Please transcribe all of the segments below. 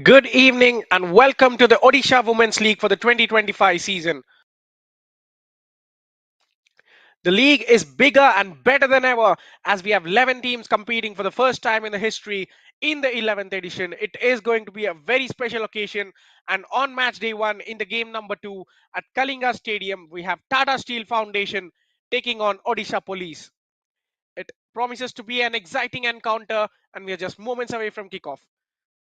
Good evening and welcome to the Odisha Women's League for the 2025 season. The league is bigger and better than ever as we have 11 teams competing for the first time in the history in the 11th edition. It is going to be a very special occasion, and on match day 1 in the game number 2 at Kalinga Stadium, we have TATA Steel Foundation taking on Odisha Police. It promises to be an exciting encounter, and we are just moments away from kickoff.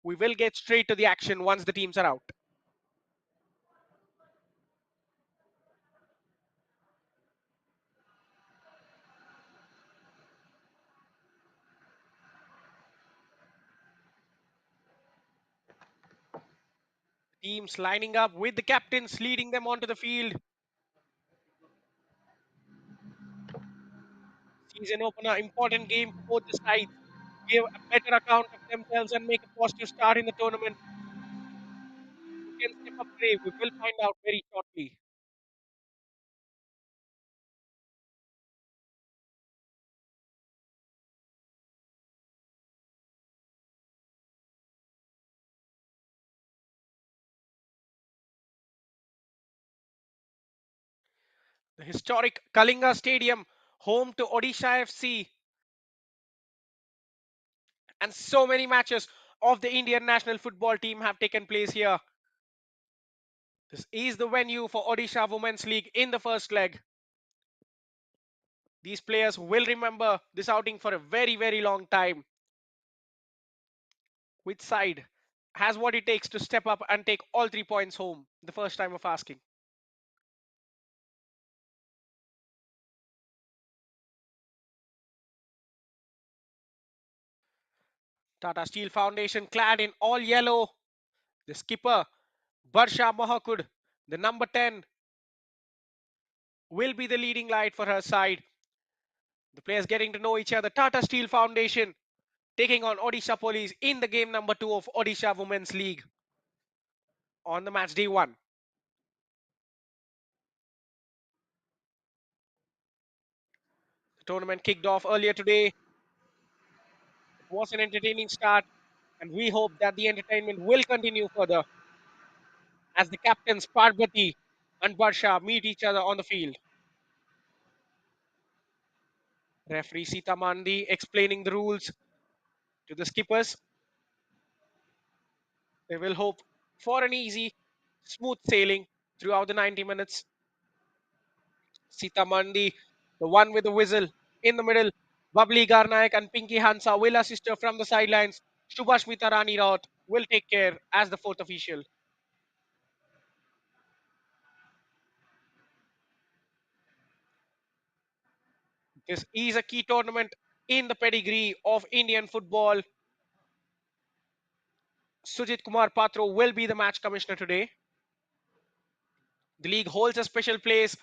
We will get straight to the action once the teams are out. Teams lining up with the captains leading them onto the field. Season opener, important game for both the sides. Give a better account of themselves and make a positive start in the tournament. Who can step up today? We will find out very shortly. The historic Kalinga Stadium, home to Odisha FC, and so many matches of the Indian national football team have taken place here. This is the venue for Odisha Women's League in the first leg. These players will remember this outing for a very, very long time. Which side has what it takes to step up and take all 3 points home? The first time of asking. Tata Steel Foundation clad in all yellow. The skipper, Barsha Mahakud, the number 10, will be the leading light for her side. The players getting to know each other. Tata Steel Foundation taking on Odisha Police in the game number 2 of Odisha Women's League on the match day 1. The tournament kicked off earlier today. It was an entertaining start, and we hope that the entertainment will continue further as the captains Parvati and Barsha meet each other on the field. Referee Sita Mandi explaining the rules to the skippers. They will hope for an easy, smooth sailing throughout the 90 minutes. Sita Mandi, the one with the whistle in the middle. Babli Garnaik and Pinky Hansa will assist her from the sidelines. Shubhashmita Rani Raut will take care as the fourth official. This is a key tournament in the pedigree of Indian football. Sujit Kumar Patro will be the match commissioner today. The league holds a special place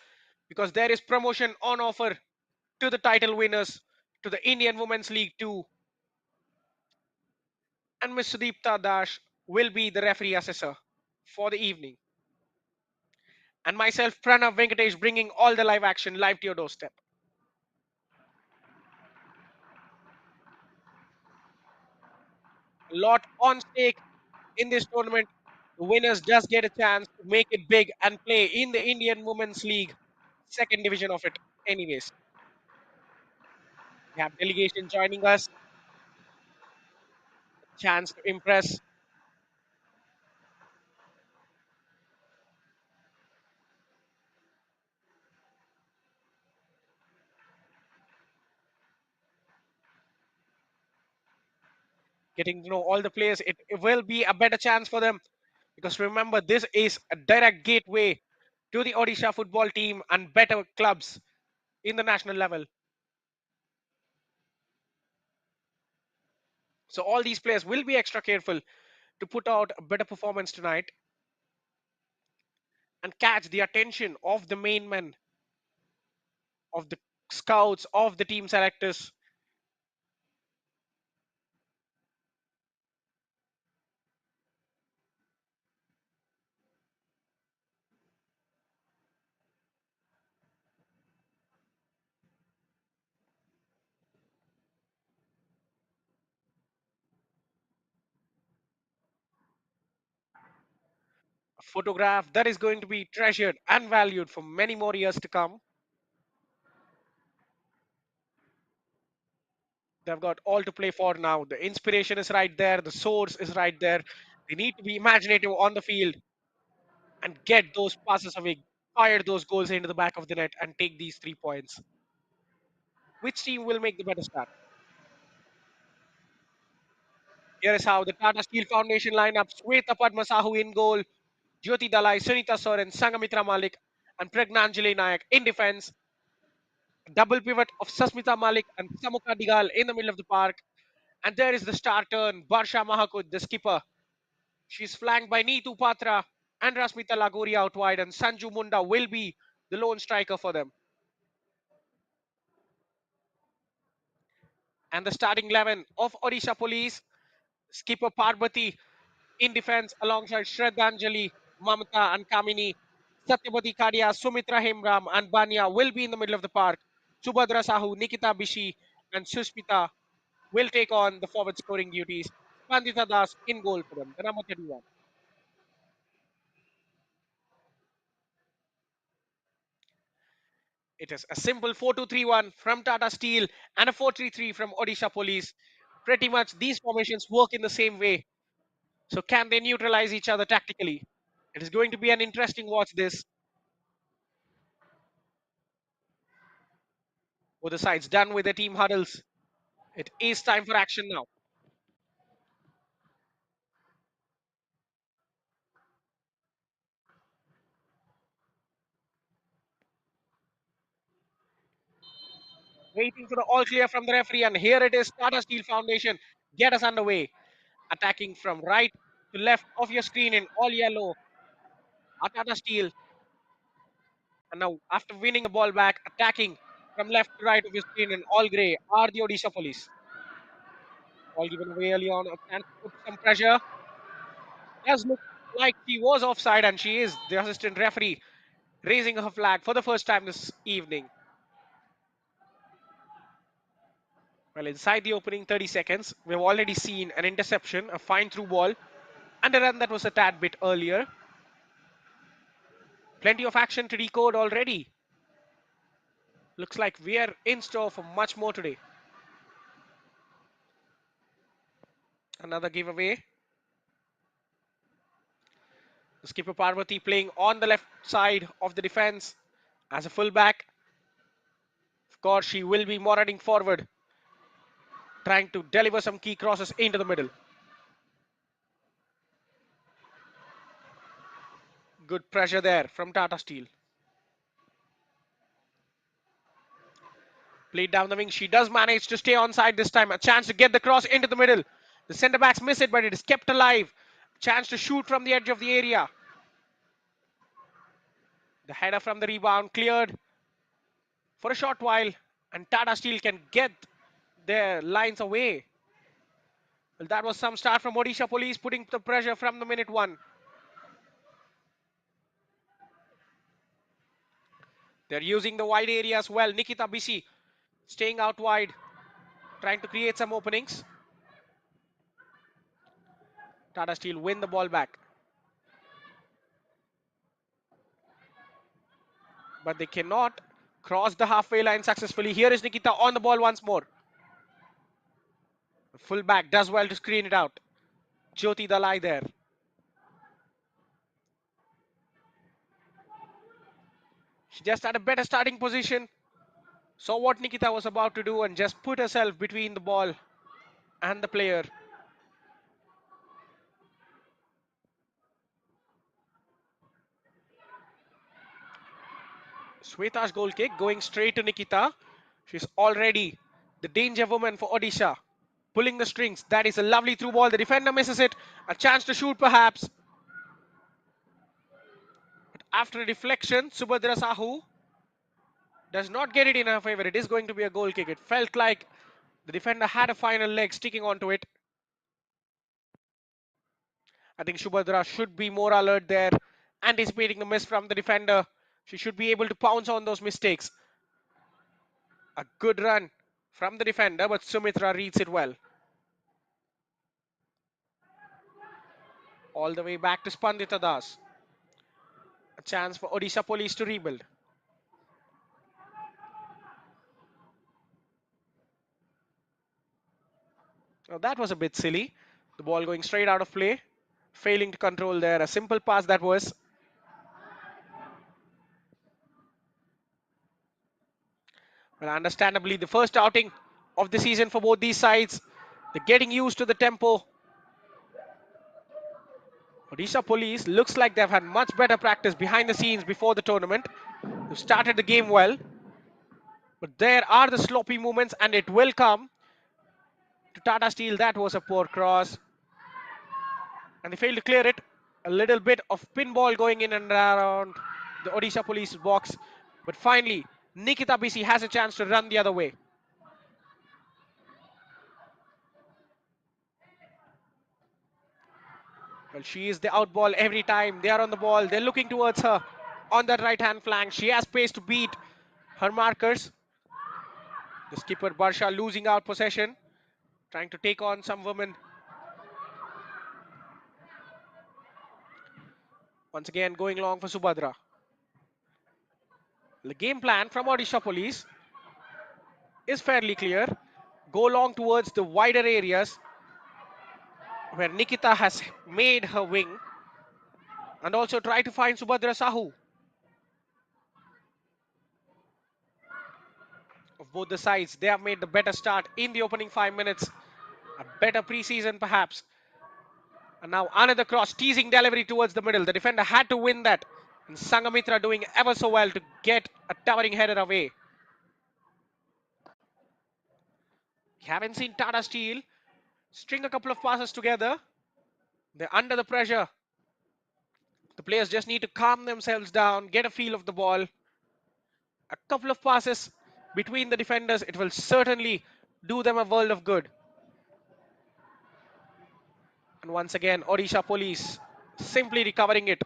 because there is promotion on offer to the title winners to the Indian Women's League 2. And Ms. Sudeepta Dash will be the referee assessor for the evening. And myself, Pranav Venkatesh, bringing all the live action live to your doorstep. A lot on stake in this tournament. The winners just get a chance to make it big and play in the Indian Women's League, second division of it. Anyways, we have delegation joining us, chance to impress. Getting to know all the players, it will be a better chance for them because remember, this is a direct gateway to the Odisha football team and better clubs in the national level. So all these players will be extra careful to put out a better performance tonight and catch the attention of the main men, of the scouts, of the team selectors. Photograph that is going to be treasured and valued for many more years to come. They've got all to play for now. The inspiration is right there, the source is right there. They need to be imaginative on the field and get those passes away, fire those goals into the back of the net, and take these 3 points. Which team will make the better start? Here is how the Tata Steel Foundation lineup: Sweta Padmasahu in goal, Jyoti Dalai, Sunita Soren, Sangamitra Malik, and Pregnanjali Nayak in defense. Double pivot of Sasmita Malik and Samukha Digal in the middle of the park. And there is the star turn, Barsha Mahakud, the skipper. She's flanked by Neetu Patra and Rasmita Lagori out wide, and Sanju Munda will be the lone striker for them. And the starting 11 of Odisha Police: skipper Parbati in defense alongside Shraddhanjali, Mamata, and Kamini. Satyavati Kadia, Sumitra Hemram, and Banya will be in the middle of the park. Subhadra Sahu, Nikita Bishi, and Suspita will take on the forward scoring duties. Pandita Das in goal for them, the number 31. It is a simple 4-2-3-1 from Tata Steel and a 4-3-3 from Odisha Police. Pretty much these formations work in the same way. So can they neutralize each other tactically? It is going to be an interesting watch this. Both the sides done with their team huddles. It is time for action now. Waiting for the all clear from the referee, and here it is. Tata Steel Foundation get us underway. Attacking from right to left of your screen in all yellow are Tata Steel. And now, after winning the ball back, attacking from left to right of your screen in all grey are the Odisha Police. All given away early on. A chance to put some pressure. Does look like she was offside, and she is. The assistant referee raising her flag for the first time this evening. Well, inside the opening 30 seconds, we've already seen an interception, a fine through ball, and a run that was a tad bit earlier. Plenty of action to decode already. Looks like we are in store for much more today. Another giveaway. The skipper Parvati playing on the left side of the defense as a fullback. Of course, she will be marauding forward, trying to deliver some key crosses into the middle. Good pressure there from Tata Steel. Played down the wing. She does manage to stay on side this time. A chance to get the cross into the middle. The centre backs miss it, but it is kept alive. Chance to shoot from the edge of the area. The header from the rebound cleared for a short while, and Tata Steel can get their lines away. Well, that was some start from Odisha Police, putting the pressure from the minute one. They're using the wide area as well. Nikita Bishi staying out wide, trying to create some openings. Tata Steel win the ball back, but they cannot cross the halfway line successfully. Here is Nikita on the ball once more. The fullback does well to screen it out. Jyoti Dalai there. She just had a better starting position. Saw what Nikita was about to do and just put herself between the ball and the player. Sweta's goal kick going straight to Nikita. She's already the danger woman for Odisha. Pulling the strings. That is a lovely through ball. The defender misses it. A chance to shoot perhaps. But after a deflection, Subhadra Sahu does not get it in her favor. It is going to be a goal kick. It felt like the defender had a final leg sticking onto it. I think Subhadra should be more alert there, anticipating the miss from the defender. She should be able to pounce on those mistakes. A good run from the defender, but Sumitra reads it well. All the way back to Spandita Das. A chance for Odisha Police to rebuild. Now that was a bit silly. The ball going straight out of play, failing to control there. A simple pass that was. Well, understandably, the first outing of the season for both these sides. They're getting used to the tempo. Odisha Police looks like they've had much better practice behind the scenes before the tournament. They've started the game well, but there are the sloppy movements, and it will come to Tata Steel. That was a poor cross, and they failed to clear it. A little bit of pinball going in and around the Odisha Police box, but finally, Nikita Bisi has a chance to run the other way. Well, she is the out ball every time. They are on the ball. They're looking towards her on that right hand flank. She has pace to beat her markers. The skipper Barsha losing out possession, trying to take on some women. Once again, going long for Subhadra. The game plan from Odisha Police is fairly clear. Go long towards the wider areas where Nikita has made her wing, and also try to find Subhadra Sahu. Of both the sides, they have made the better start in the opening 5 minutes. A better preseason perhaps. And now another cross, teasing delivery towards the middle. The defender had to win that. And Sangamitra doing ever so well to get a towering header away. We haven't seen Tata Steel string a couple of passes together. They're under the pressure. The players just need to calm themselves down, get a feel of the ball. A couple of passes between the defenders, it will certainly do them a world of good. And once again, Odisha Police simply recovering it.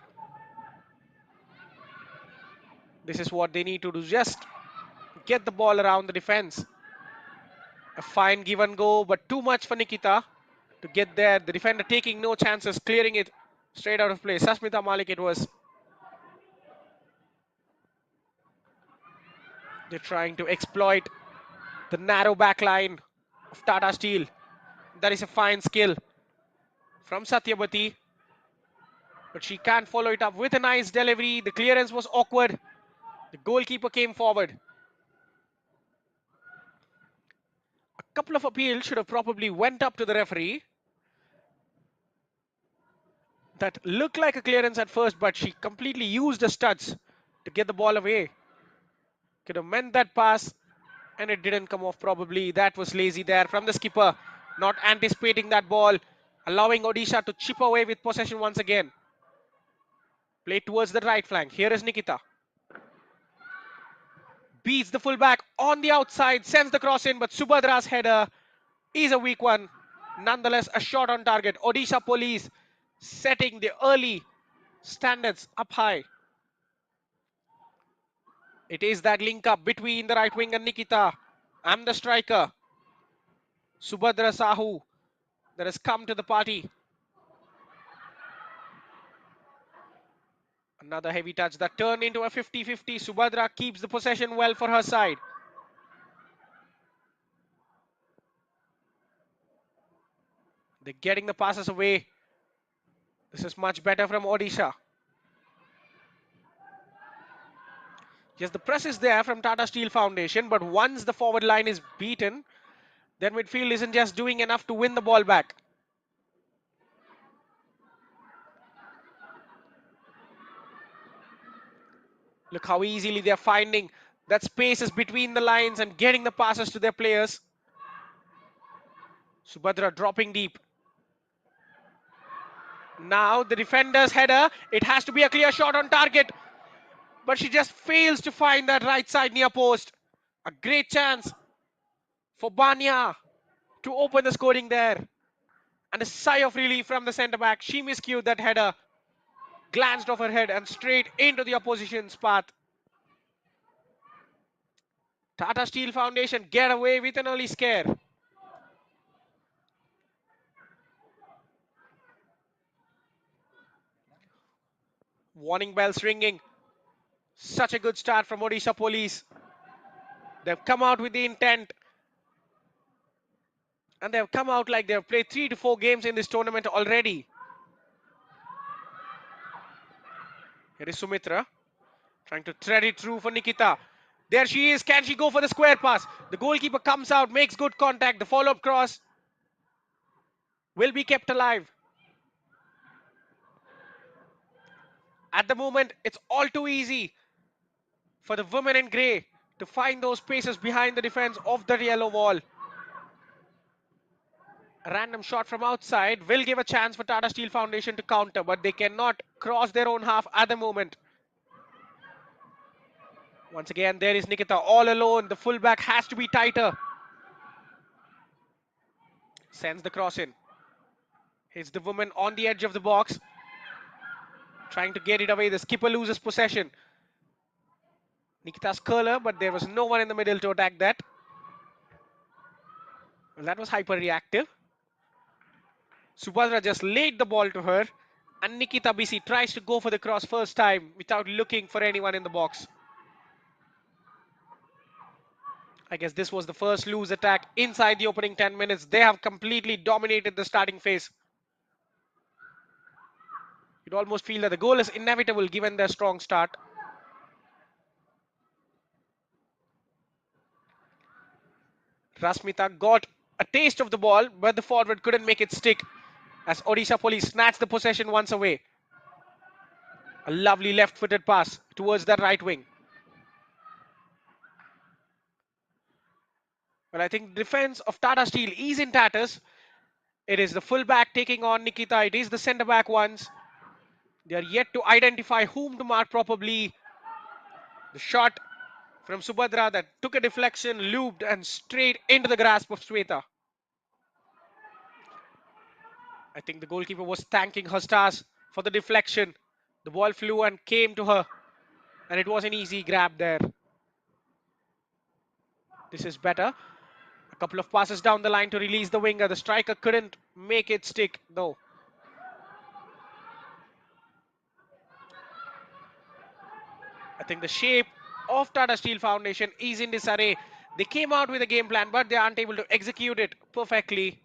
This is what they need to do, just get the ball around the defense. A fine give and go, but too much for Nikita to get there. The defender taking no chances, clearing it straight out of play. Sasmita Malik it was. They're trying to exploit the narrow back line of Tata Steel. That is a fine skill from Satyabati, but she can't follow it up with a nice delivery. The clearance was awkward. The goalkeeper came forward. A couple of appeals should have probably went up to the referee. That looked like a clearance at first, but she completely used the studs to get the ball away. Could have meant that pass, and it didn't come off probably. That was lazy there from the skipper, not anticipating that ball, allowing Odisha to chip away with possession once again. Play towards the right flank. Here is Nikita. Beats the fullback on the outside, sends the cross in, but Subhadra's header is a weak one. Nonetheless, a shot on target. Odisha Police setting the early standards up high. It is that link up between the right wing and Nikita. I'm the striker. Subhadra Sahu that has come to the party. Another heavy touch that turned into a 50-50. Subhadra keeps the possession well for her side. They're getting the passes away. This is much better from Odisha. Yes, the press is there from Tata Steel Foundation, but once the forward line is beaten, then midfield isn't just doing enough to win the ball back. Look how easily they're finding that spaces between the lines and getting the passes to their players. Subhadra dropping deep. Now the defender's header. It has to be a clear shot on target, but she just fails to find that right side near post. A great chance for Banya to open the scoring there. And a sigh of relief from the centre back. She miscued that header, glanced off her head and straight into the opposition's path. Tata Steel Foundation get away with an early scare. Warning bells ringing. Such a good start from Odisha Police. They've come out with the intent, and they've come out like they've played 3 to 4 games in this tournament already. Here is Sumitra trying to thread it through for Nikita. There she is. Can she go for the square pass? The goalkeeper comes out, makes good contact. The follow-up cross will be kept alive. At the moment, it's all too easy for the women in grey to find those spaces behind the defense of the yellow wall. A random shot from outside will give a chance for Tata Steel Foundation to counter, but they cannot cross their own half at the moment. Once again, there is Nikita all alone. The fullback has to be tighter. Sends the cross in. Hits the woman on the edge of the box. Trying to get it away. The skipper loses possession. Nikita's curler, but there was no one in the middle to attack that. Well, that was hyper reactive. Subhadra just laid the ball to her, and Nikita Bisi tries to go for the cross first time without looking for anyone in the box. I guess this was the first loose attack inside the opening 10 minutes. They have completely dominated the starting phase. You'd almost feel that the goal is inevitable given their strong start. Rasmita got a taste of the ball, but the forward couldn't make it stick as Odisha Police snatched the possession once away. A lovely left-footed pass towards the right wing. Well, I think defense of Tata Steel is in tatters. It is the fullback taking on Nikita. It is the centre-back ones. They are yet to identify whom to mark properly. The shot from Subhadra that took a deflection, looped and straight into the grasp of Sweta. I think the goalkeeper was thanking her stars for the deflection. The ball flew and came to her, and it was an easy grab there. This is better. A couple of passes down the line to release the winger. The striker couldn't make it stick, though. I think the shape of Tata Steel Foundation is in disarray. They came out with a game plan, but they aren't able to execute it perfectly.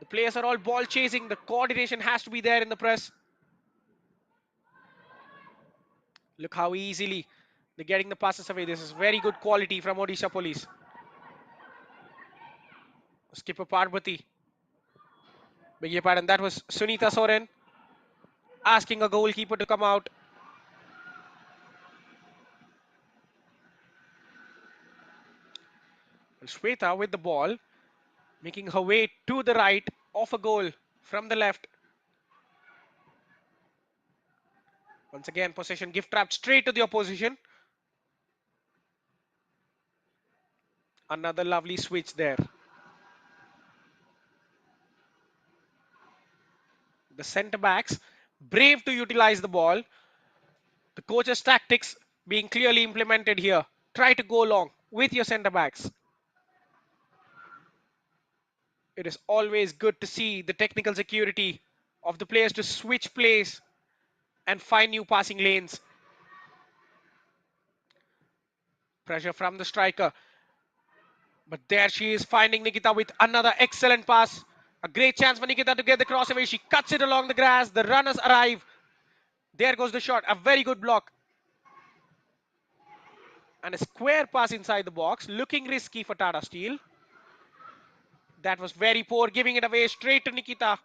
The players are all ball chasing. The coordination has to be there in the press. Look how easily they're getting the passes away. This is very good quality from Odisha Police. Skipper Parvati. Beg your pardon, that was Sunita Soren asking a goalkeeper to come out. And Shweta with the ball, making her way to the right of a goal from the left. Once again, possession gift trapped straight to the opposition. Another lovely switch there. The centre backs brave to utilize the ball. The coach's tactics being clearly implemented here. Try to go long with your centre backs. It is always good to see the technical security of the players to switch plays and find new passing lanes. Pressure from the striker. But there she is finding Nikita with another excellent pass. A great chance for Nikita to get the cross away. She cuts it along the grass. The runners arrive. There goes the shot. A very good block. And a square pass inside the box. Looking risky for Tata Steel. That was very poor. Giving it away straight to Nikita.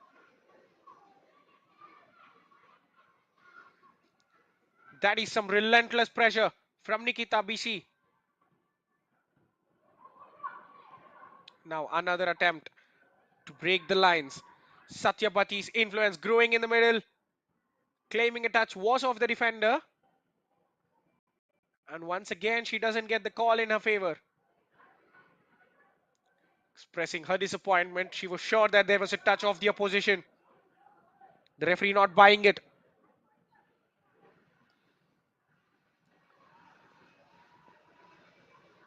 That is some relentless pressure from Nikita Bisi. Now another attempt to break the lines. Satyapati's influence growing in the middle. Claiming a touch was off the defender. And once again, she doesn't get the call in her favor. Expressing her disappointment. She was sure that there was a touch of the opposition. The referee not buying it.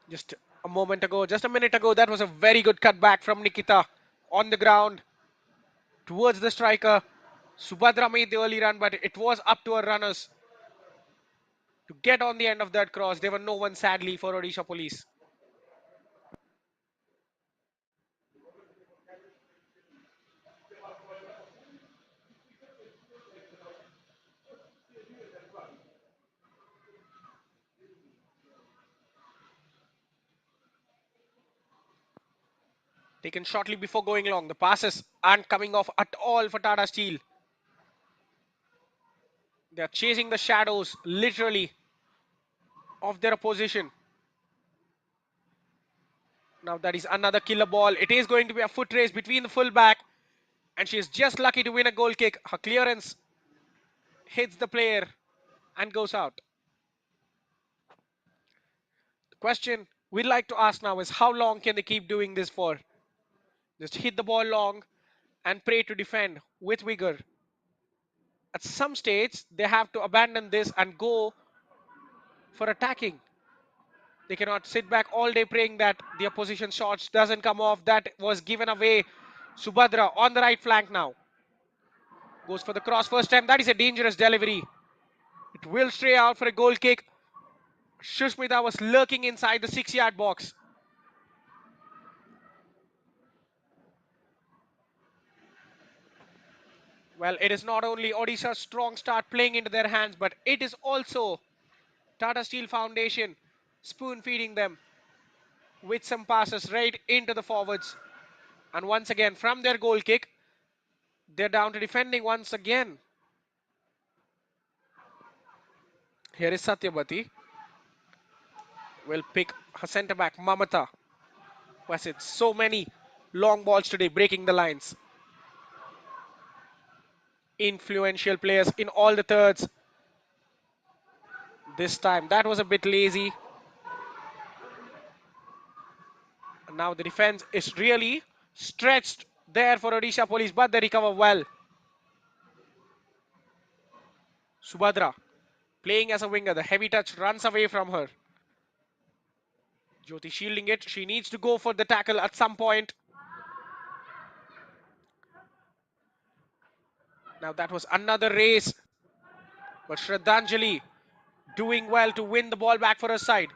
Just a moment ago, just a minute ago, that was a very good cutback from Nikita on the ground towards the striker. Subhadra made the early run, but it was up to her runners to get on the end of that cross. There were no one, sadly, for Odisha Police. Taken shortly before going long. The passes aren't coming off at all for Tata Steel. They are chasing the shadows, literally, of their opposition. Now that is another killer ball. It is going to be a foot race between the fullback, and she is just lucky to win a goal kick. Her clearance hits the player and goes out. The question we'd like to ask now is how long can they keep doing this for? Just hit the ball long and pray to defend with vigor. At some stage, they have to abandon this and go for attacking. They cannot sit back all day praying that the opposition shots doesn't come off. That was given away. Subhadra on the right flank now. Goes for the cross first time. That is a dangerous delivery. It will stray out for a goal kick. Shushmita was lurking inside the 6-yard box. Well, it is not only Odisha's strong start playing into their hands, but it is also Tata Steel Foundation spoon feeding them with some passes right into the forwards. And once again, from their goal kick, they're down to defending once again. Here is Satyabati. Will pick her centre back, Mamata, who has hit so many long balls today, breaking the lines. Influential players in all the thirds. This time, that was a bit lazy. And now the defense is really stretched there for Odisha Police, but they recover well. Subhadra playing as a winger. The heavy touch runs away from her. Jyoti shielding it. She needs to go for the tackle at some point. Now that was another race. But Shraddhanjali doing well to win the ball back for her side.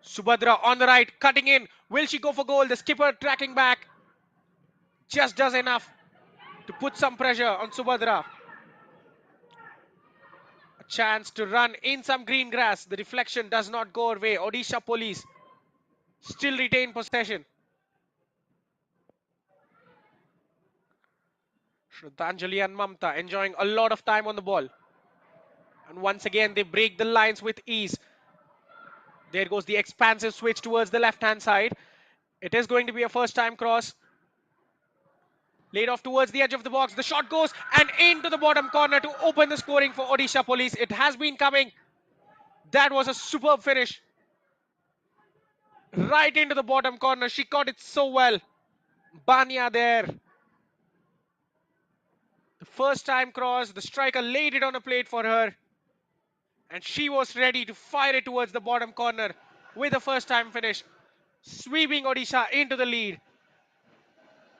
Subhadra on the right, cutting in. Will she go for goal? The skipper tracking back. Just does enough to put some pressure on Subhadra. A chance to run in some green grass. The deflection does not go away. Odisha Police still retain possession. Shraddhanjali and Mamta enjoying a lot of time on the ball. And once again, they break the lines with ease. There goes the expansive switch towards the left-hand side. It is going to be a first-time cross. Laid off towards the edge of the box. The shot goes and into the bottom corner to open the scoring for Odisha Police. It has been coming. That was a superb finish. Right into the bottom corner. She caught it so well. Bania there. The first time cross. The striker laid it on a plate for her. And she was ready to fire it towards the bottom corner with a first time finish. Sweeping Odisha into the lead.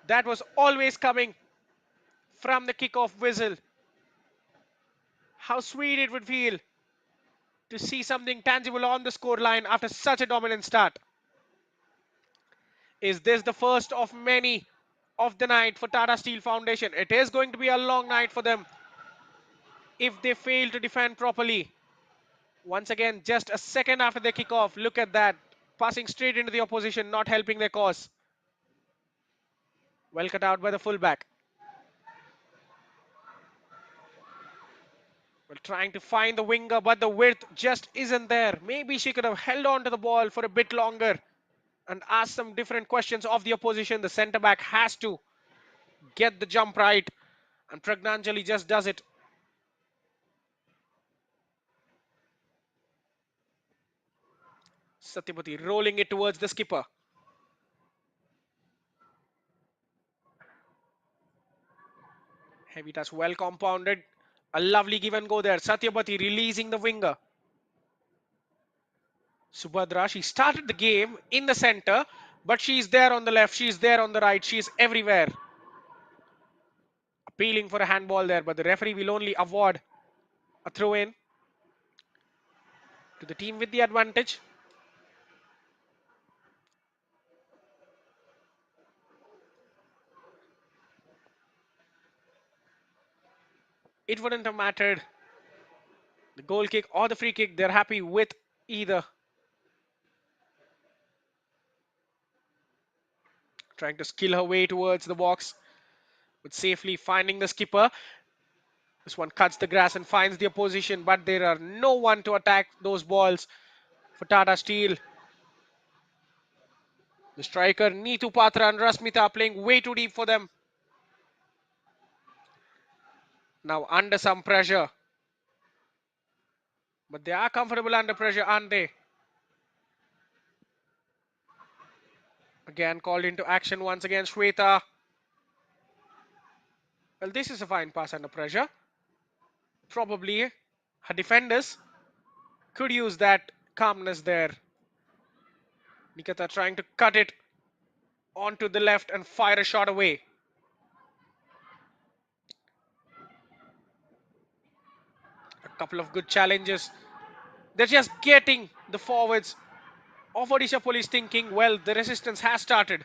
That was always coming from the kickoff whistle. How sweet it would feel to see something tangible on the scoreline after such a dominant start. Is this the first of many of the night for Tata Steel Foundation? It is going to be a long night for them if they fail to defend properly. Once again, just a second after the kickoff, look at that. Passing straight into the opposition, not helping their cause. Well cut out by the fullback. Well, trying to find the winger, but the width just isn't there. Maybe she could have held on to the ball for a bit longer and asked some different questions of the opposition. The centre back has to get the jump right, and Pragnanjali just does it. Satyapati rolling it towards the skipper. Heavy touch, well compounded. A lovely give and go there. Satyapati releasing the winger. Subhadra, she started the game in the center, but she's there on the left, she's there on the right, she's everywhere. A Appealing for a handball there, but the referee will only award a throw in to the team with the advantage. It wouldn't have mattered the goal kick or the free kick. They're happy with either. Trying to skill her way towards the box, but safely finding the skipper. This one cuts the grass and finds the opposition, but there are no one to attack those balls for Tata Steel. The striker Neetu Patra and Rasmita are playing way too deep for them. Now under some pressure, but they are comfortable under pressure, aren't they? Again called into action once again, Shweta. Well, this is a fine pass under pressure. Probably her defenders could use that calmness there. Nikita trying to cut it onto the left and fire a shot away. A couple of good challenges. They're just getting the forwards of Odisha Police thinking, well, the resistance has started.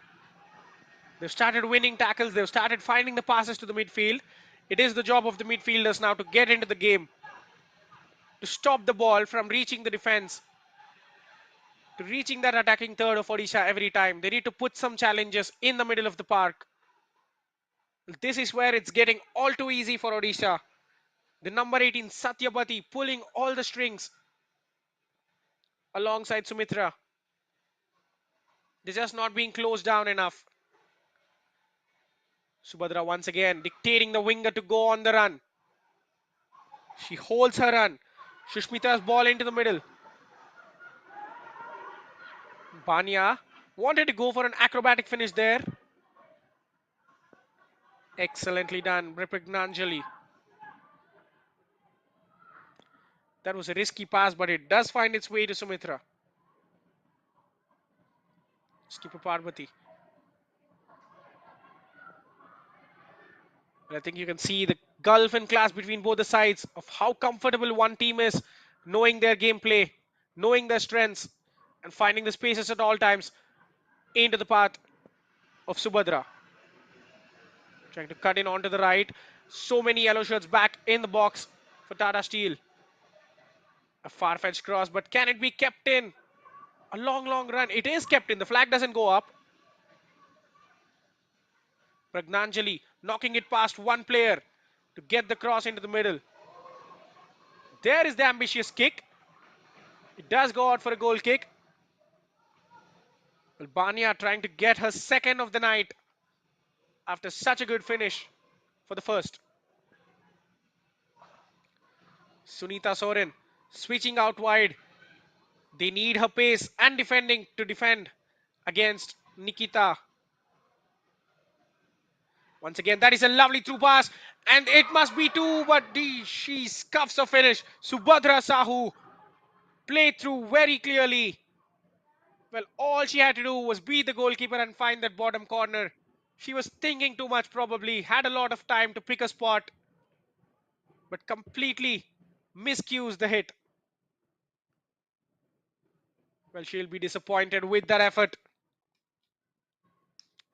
They've started winning tackles. They've started finding the passes to the midfield. It is the job of the midfielders now to get into the game, to stop the ball from reaching the defense, to reaching that attacking third of Odisha every time. They need to put some challenges in the middle of the park. This is where it's getting all too easy for Odisha. The number 18 Satyapati pulling all the strings alongside Sumitra. They're just not being closed down enough. Subhadra once again dictating the winger to go on the run. She holds her run. Shushmita's ball into the middle. Bania wanted to go for an acrobatic finish there. Excellently done, Ripagnanjali. That was a risky pass, but it does find its way to Sumitra. Skipper Parvati. And I think you can see the gulf in class between both the sides of how comfortable one team is, knowing their gameplay, knowing their strengths, and finding the spaces at all times into the path of Subhadra. Trying to cut in onto the right. So many yellow shirts back in the box for Tata Steel. A far-fetched cross, but can it be kept in? A long, long run. It is kept in. The flag doesn't go up. Pragnanjali knocking it past one player to get the cross into the middle. There is the ambitious kick. It does go out for a goal kick. Well, Bania trying to get her second of the night after such a good finish for the first. Sunita Soren switching out wide. They need her pace and defending to defend against Nikita. Once again, that is a lovely through pass, and it must be two, but she scuffs a finish. Subhadra Sahu played through very clearly. Well, all she had to do was beat the goalkeeper and find that bottom corner. She was thinking too much, probably, had a lot of time to pick a spot, but completely miscues the hit. Well, she'll be disappointed with that effort.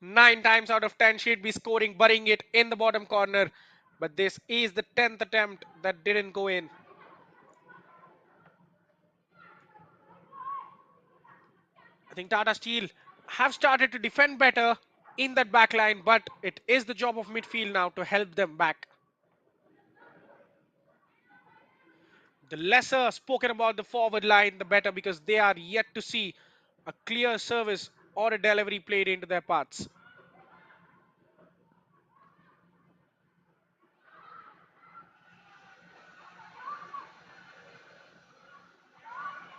9 times out of 10, she'd be scoring, burying it in the bottom corner. But this is the 10th attempt that didn't go in. I think Tata Steel have started to defend better in that back line, but it is the job of midfield now to help them back. The lesser spoken about the forward line, the better, because they are yet to see a clear service or a delivery played into their paths.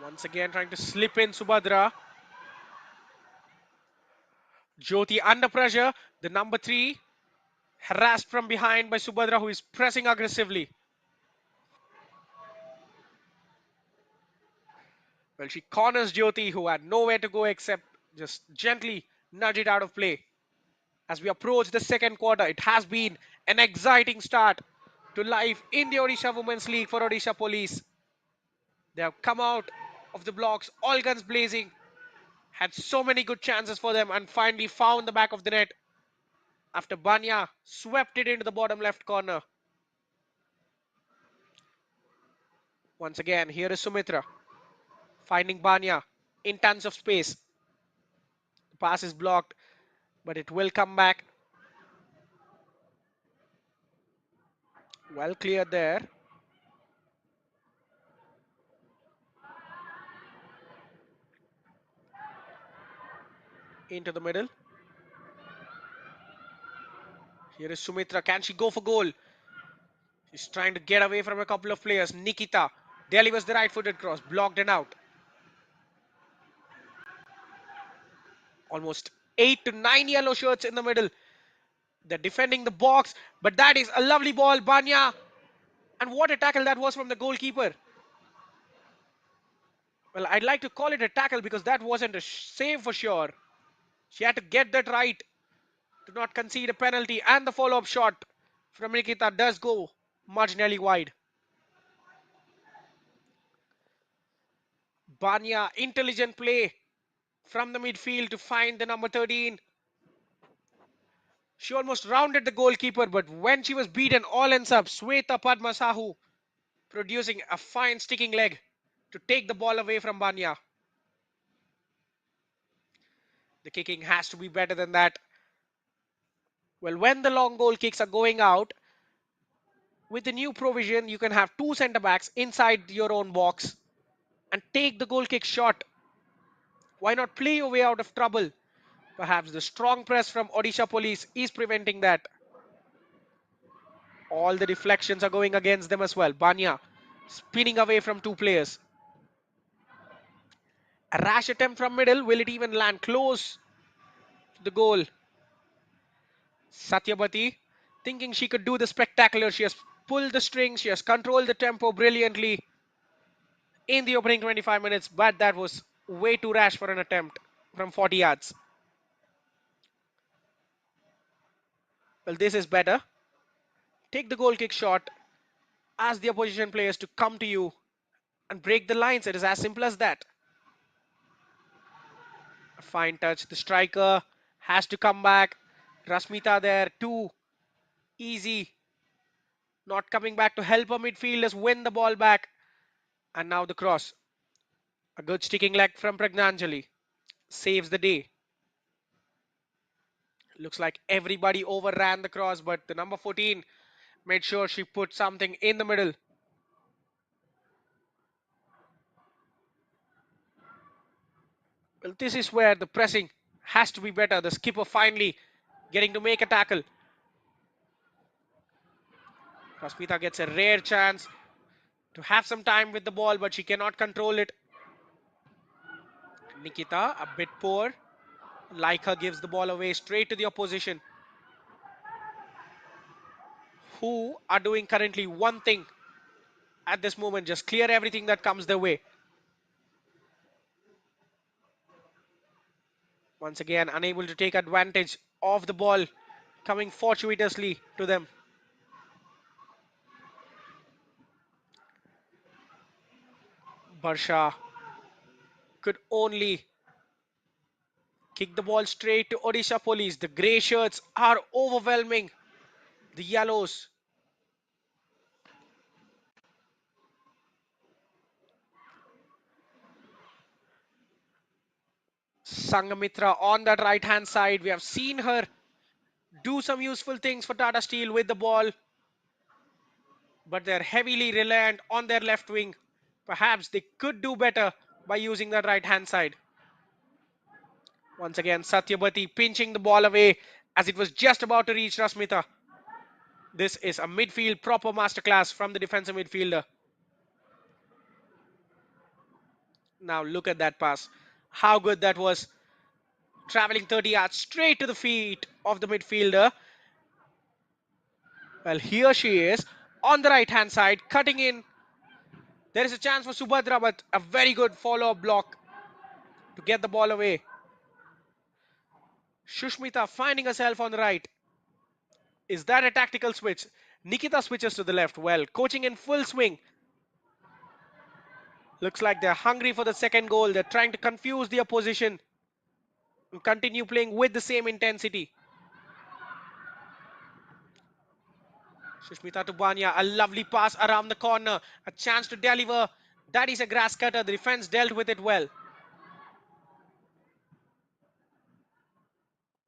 Once again trying to slip in Subhadra. Jyoti under pressure. The number 3 harassed from behind by Subhadra, who is pressing aggressively. Well, she corners Jyoti, who had nowhere to go except just gently nudge it out of play. As we approach the second quarter, it has been an exciting start to life in the Odisha Women's League for Odisha Police. They have come out of the blocks, all guns blazing, had so many good chances for them, and finally found the back of the net after Banya swept it into the bottom left corner. Once again, here is Sumitra finding Banya in tons of space. The pass is blocked, but it will come back. Well cleared there. Into the middle. Here is Sumitra. Can she go for goal? She's trying to get away from a couple of players. Nikita delivers the right-footed cross. Blocked and out. Almost 8 to 9 yellow shirts in the middle. They're defending the box, but that is a lovely ball. Banya. And what a tackle that was from the goalkeeper. Well, I'd like to call it a tackle because that wasn't a save for sure. She had to get that right to not concede a penalty, and the follow-up shot from Nikita does go marginally wide. Banya, intelligent play from the midfield to find the number 13. She almost rounded the goalkeeper, but when she was beaten, all ends up Sweta Padma Sahu producing a fine sticking leg to take the ball away from Banya. The kicking has to be better than that. Well, when the long goal kicks are going out, with the new provision, you can have two centre backs inside your own box and take the goal kick shot. Why not play your way out of trouble? Perhaps the strong press from Odisha Police is preventing that. All the deflections are going against them as well. Banya spinning away from two players. A rash attempt from middle. Will it even land close to the goal? Satyabati thinking she could do the spectacular. She has pulled the strings. She has controlled the tempo brilliantly in the opening 25 minutes. But that was way too rash for an attempt from 40 yards. Well, this is better. Take the goal kick shot. Ask the opposition players to come to you and break the lines. It is as simple as that. A fine touch. The striker has to come back. Rasmita there, too easy. Not coming back to help her midfielders win the ball back. And now the cross. A good sticking leg from Pragnanjali. Saves the day. Looks like everybody overran the cross, but the number 14 made sure she put something in the middle. Well, this is where the pressing has to be better. The skipper finally getting to make a tackle. Rasmita gets a rare chance to have some time with the ball, but she cannot control it. Nikita, a bit poor. Laika gives the ball away straight to the opposition, who are doing currently one thing at this moment, just clear everything that comes their way. Once again, unable to take advantage of the ball coming fortuitously to them. Barsha could only kick the ball straight to Odisha Police. The grey shirts are overwhelming the yellows. Sangamitra on that right hand side. We have seen her do some useful things for Tata Steel with the ball, but they're heavily reliant on their left wing. Perhaps they could do better by using that right hand side. Once again, Satyabati pinching the ball away as it was just about to reach Rasmita. This is a midfield proper masterclass from the defensive midfielder. Now look at that pass. How good that was. Traveling 30 yards straight to the feet of the midfielder. Well, here she is on the right hand side, cutting in. There is a chance for Subhadra, but a very good follow-up block to get the ball away. Shushmita finding herself on the right. Is that a tactical switch? Nikita switches to the left. Well, coaching in full swing. Looks like they're hungry for the second goal. They're trying to confuse the opposition and continue playing with the same intensity. Shushmita to Banya, a lovely pass around the corner. A chance to deliver. That is a grass cutter. The defense dealt with it well.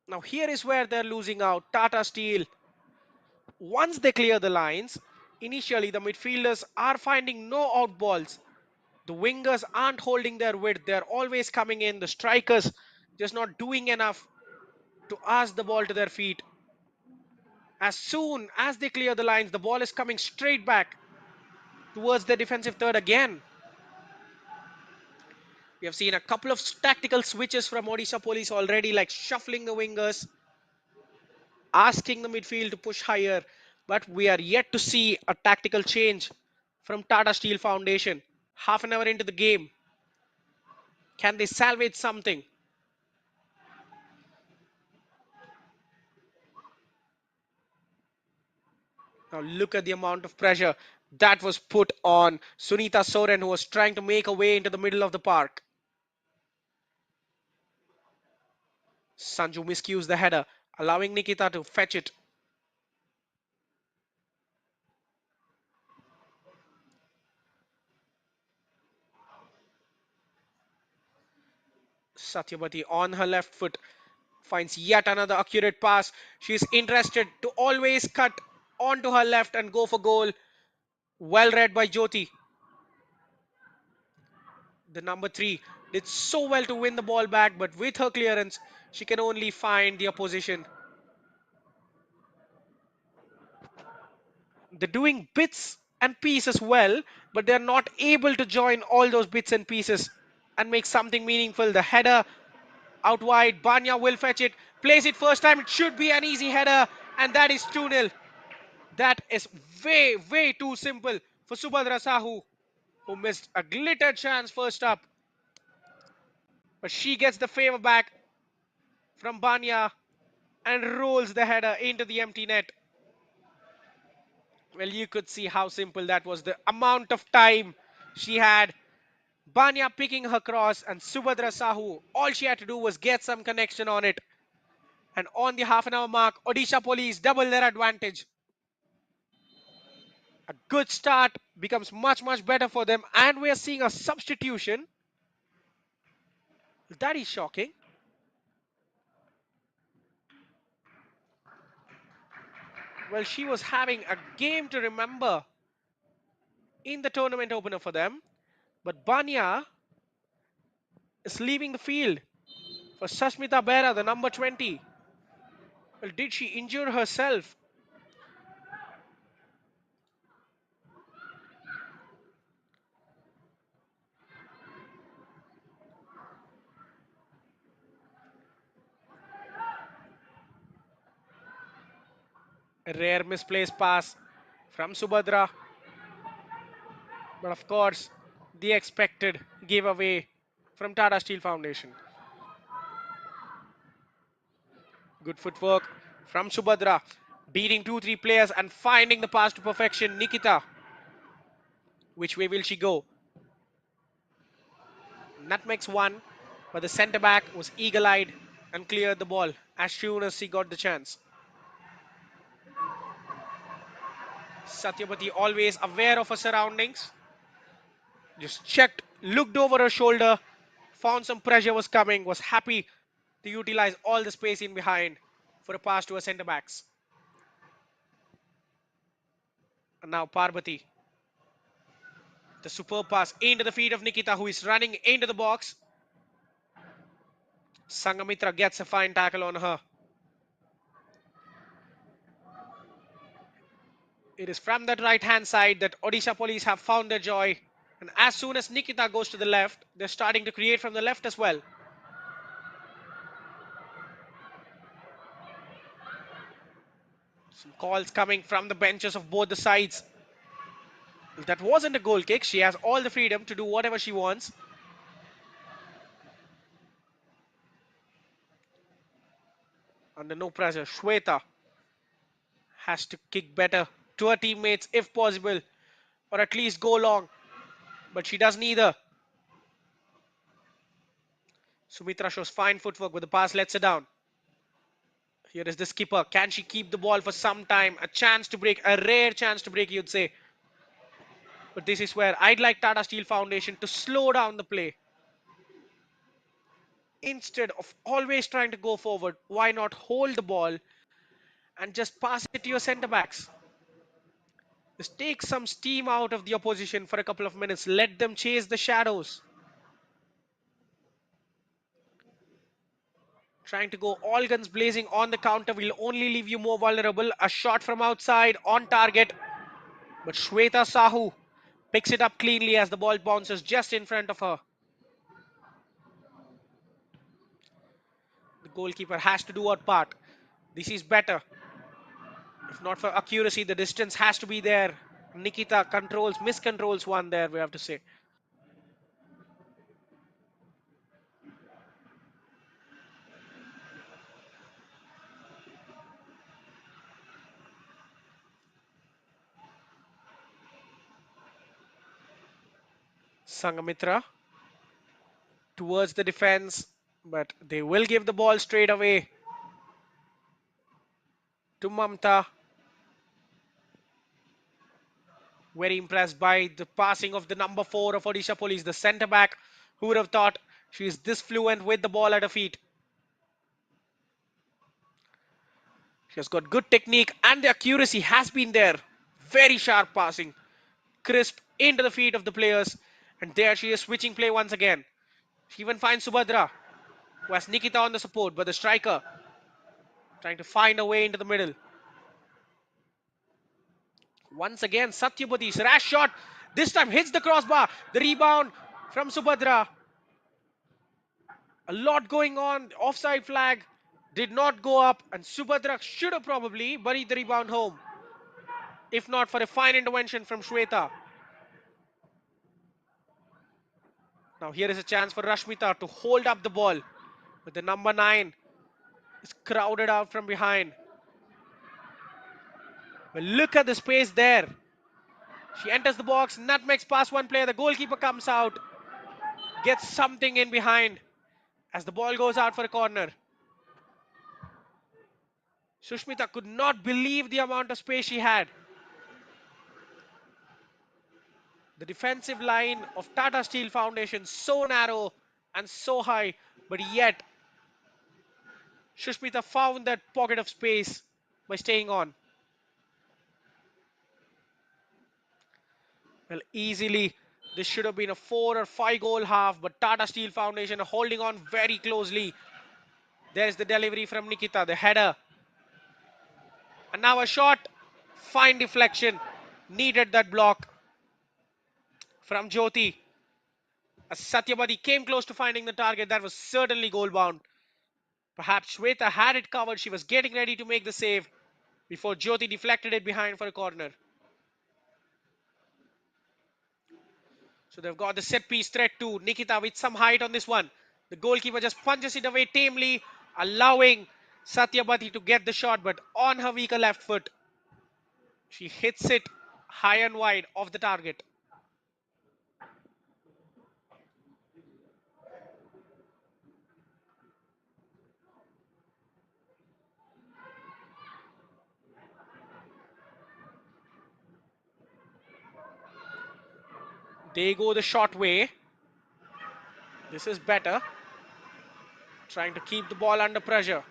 Now here is where they're losing out. Tata Steel. Once they clear the lines, initially the midfielders are finding no out balls. The wingers aren't holding their width. They're always coming in. The strikers just not doing enough to ask the ball to their feet. As soon as they clear the lines, the ball is coming straight back towards the defensive third again. We have seen a couple of tactical switches from Odisha Police already, like shuffling the wingers, asking the midfield to push higher. But we are yet to see a tactical change from Tata Steel Foundation. Half an hour into the game, can they salvage something? Now look at the amount of pressure that was put on Sunita Soren, who was trying to make a way into the middle of the park. Sanju miscues the header, allowing Nikita to fetch it. Satyabati on her left foot finds yet another accurate pass. She's interested to always cut onto her left and go for goal. Well read by Jyoti. The number 3 did so well to win the ball back, but with her clearance, she can only find the opposition. They're doing bits and pieces well, but they're not able to join all those bits and pieces and make something meaningful. The header out wide, Banya will fetch it, plays it first time. It should be an easy header, and that is 2-0. That is way too simple for Subhadra Sahu, who missed a glitter chance first up. But she gets the favor back from Banya and rolls the header into the empty net. Well, you could see how simple that was. The amount of time she had. Banya picking her cross and Subhadra Sahu, all she had to do was get some connection on it. And on the half an hour mark, Odisha Police double their advantage. A good start becomes much better for them, and we are seeing a substitution. That is shocking. Well, she was having a game to remember in the tournament opener for them, but Banya is leaving the field for Sashmita Bera, the number 20. Well, did she injure herself? A rare misplaced pass from Subhadra, but of course, the expected giveaway from Tata Steel Foundation. Good footwork from Subhadra, beating 2-3 players and finding the pass to perfection. Nikita, which way will she go? Nutmegs one, but the centre back was eagle-eyed and cleared the ball as soon as he got the chance. Satyabati, always aware of her surroundings, just checked, looked over her shoulder, found some pressure was coming, was happy to utilize all the space in behind for a pass to her centre backs. And now Parvati, the superb pass into the feet of Nikita, who is running into the box. Sangamitra gets a fine tackle on her. It is from that right hand side that Odisha Police have found their joy. And as soon as Nikita goes to the left, they're starting to create from the left as well. Some calls coming from the benches of both the sides. That wasn't a goal kick. She has all the freedom to do whatever she wants. Under no pressure, Shweta has to kick better to her teammates if possible, or at least go long. But she does neither. Sumitra shows fine footwork, but the pass lets her down. Here is the skipper. Can she keep the ball for some time? A chance to break, a rare chance to break, you'd say. But this is where I'd like Tata Steel Foundation to slow down the play. Instead of always trying to go forward, why not hold the ball and just pass it to your centre backs? Just take some steam out of the opposition for a couple of minutes. Let them chase the shadows. Trying to go all guns blazing on the counter will only leave you more vulnerable. A shot from outside on target. But Shweta Sahu picks it up cleanly as the ball bounces just in front of her. The goalkeeper has to do her part. This is better. If not for accuracy, the distance has to be there. Nikita miscontrols one there, we have to say. Sangamitra towards the defense, but they will give the ball straight away to Mamta. Very impressed by the passing of the number 4 of Odisha Police, the centre back. Who would have thought she is this fluent with the ball at her feet? She has got good technique and the accuracy has been there. Very sharp passing, crisp into the feet of the players. And there she is switching play once again. She even finds Subhadra, who has Nikita on the support, but the striker trying to find a way into the middle. Once again, Satyabati's rash shot. This time hits the crossbar. The rebound from Subhadra. A lot going on. Offside flag did not go up, and Subhadra should have probably buried the rebound home, if not for a fine intervention from Shweta. Now here is a chance for Rashmita to hold up the ball, but the number 9 is crowded out from behind. Well, look at the space there. She enters the box, nutmegs past one player, the goalkeeper comes out, gets something in behind as the ball goes out for a corner. Sushmita could not believe the amount of space she had. The defensive line of Tata Steel Foundation so narrow and so high, but yet Sushmita found that pocket of space by staying on. Well, easily this should have been a 4 or 5 goal half, but Tata Steel Foundation are holding on very closely. There's the delivery from Nikita, the header. And now a shot. Fine deflection. Needed that block from Jyoti. As Satyabadi came close to finding the target, that was certainly goal bound. Perhaps Shweta had it covered. She was getting ready to make the save before Jyoti deflected it behind for a corner. So they've got the set piece threat too. Nikita with some height on this one. The goalkeeper just punches it away tamely, allowing Satyabati to get the shot, but on her weaker left foot, she hits it high and wide off the target. They go the short way. This is better. Trying to keep the ball under pressure.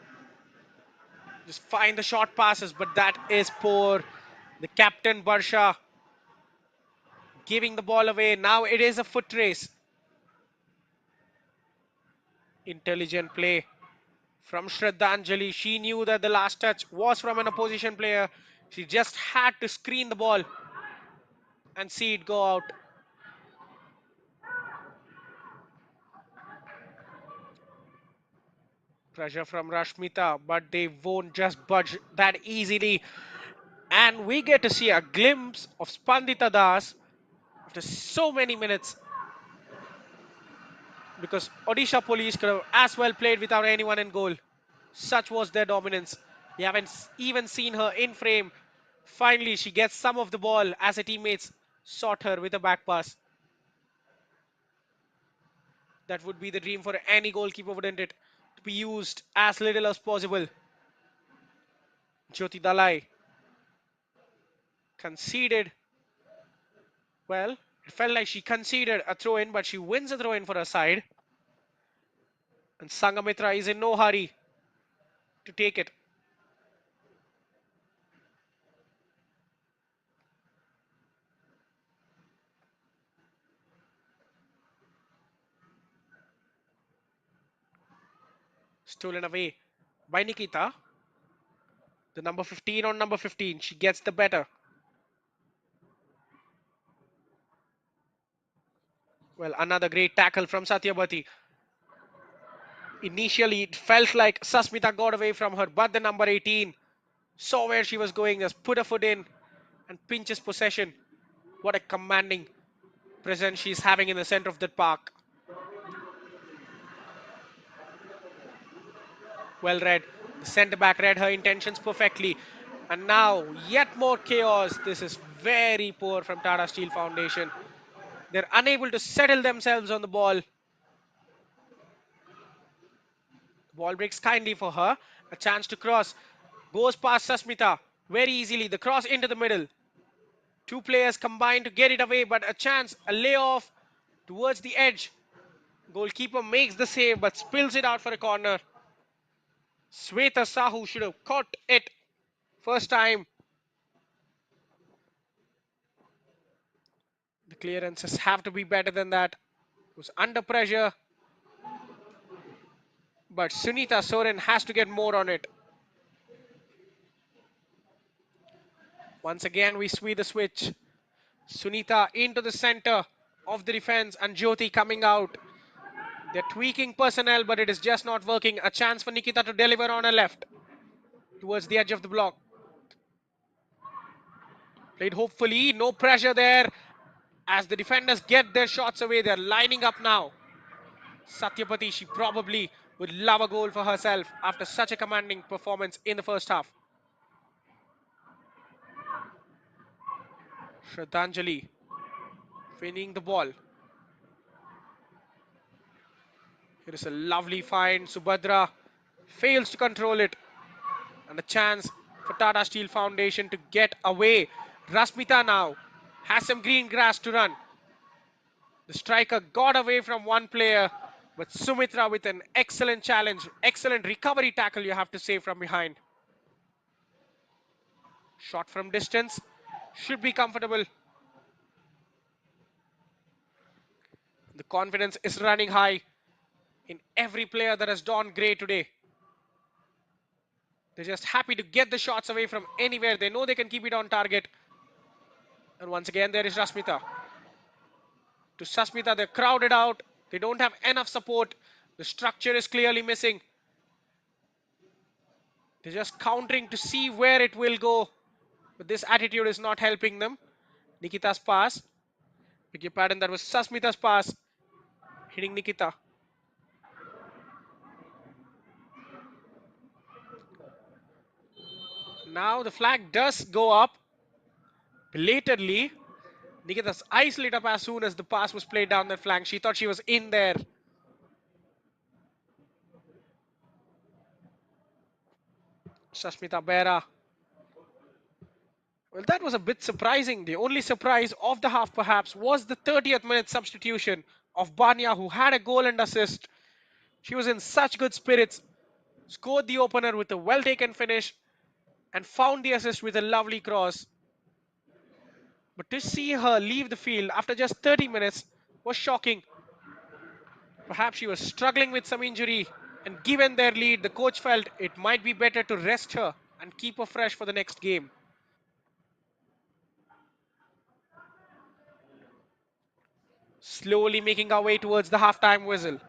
Just find the short passes, but that is poor. The captain, Barsha, giving the ball away. Now it is a foot race. Intelligent play from Shraddhanjali. She knew that the last touch was from an opposition player. She just had to screen the ball and see it go out. Pressure from Rashmita, but they won't just budge that easily. And we get to see a glimpse of Spandita Das after so many minutes, because Odisha Police could have as well played without anyone in goal. Such was their dominance. We haven't even seen her in frame. Finally, she gets some of the ball as her teammates sought her with a back pass. That would be the dream for any goalkeeper, wouldn't it? To be used as little as possible. Jyoti Dalai conceded. Well, it felt like she conceded a throw in, but she wins a throw in for her side. And Sangamitra is in no hurry to take it. Stolen away by Nikita. The number 15 on number 15. She gets the better. Well, another great tackle from Satyabati. Initially, it felt like Sasmita got away from her, but the number 18 saw where she was going, just put a foot in and pinches possession. What a commanding presence she's having in the center of that park. Well read. The centre back read her intentions perfectly. And now, yet more chaos. This is very poor from Tata Steel Foundation. They're unable to settle themselves on the ball. The ball breaks kindly for her. A chance to cross. Goes past Sasmita very easily. The cross into the middle. Two players combine to get it away, but a chance, a layoff towards the edge. Goalkeeper makes the save but spills it out for a corner. Sweta Sahu should have caught it first time. The clearances have to be better than that. It was under pressure, but Sunita Soren has to get more on it. Once again, we see the switch. Sunita into the center of the defense and Jyoti coming out. They're tweaking personnel, but it is just not working. A chance for Nikita to deliver on her left towards the edge of the block. Played hopefully, no pressure there. As the defenders get their shots away, they're lining up now. Satyapati, she probably would love a goal for herself after such a commanding performance in the first half. Shraddhanjali winning the ball. Here is a lovely find. Subhadra fails to control it. And a chance for Tata Steel Foundation to get away. Rasmita now has some green grass to run. The striker got away from one player, but Sumitra with an excellent challenge, excellent recovery tackle, you have to say, from behind. Shot from distance should be comfortable. The confidence is running high in every player that has done great today. They're just happy to get the shots away from anywhere. They know they can keep it on target. And once again, there is Rasmita. To Sasmita, they're crowded out. They don't have enough support. The structure is clearly missing. They're just countering to see where it will go. But this attitude is not helping them. Nikita's pass. Beg your pardon, that was Sasmita's pass. Hitting Nikita. Now the flag does go up. Belatedly. Nikita's eyes lit up as soon as the pass was played down the flank. She thought she was in there. Sasmita Bera. Well, that was a bit surprising. The only surprise of the half, perhaps, was the 30th minute substitution of Banya, who had a goal and assist. She was in such good spirits, scored the opener with a well taken finish, and found the assist with a lovely cross. But to see her leave the field after just 30 minutes was shocking. Perhaps she was struggling with some injury, and given their lead, the coach felt it might be better to rest her and keep her fresh for the next game. Slowly making our way towards the halftime whistle.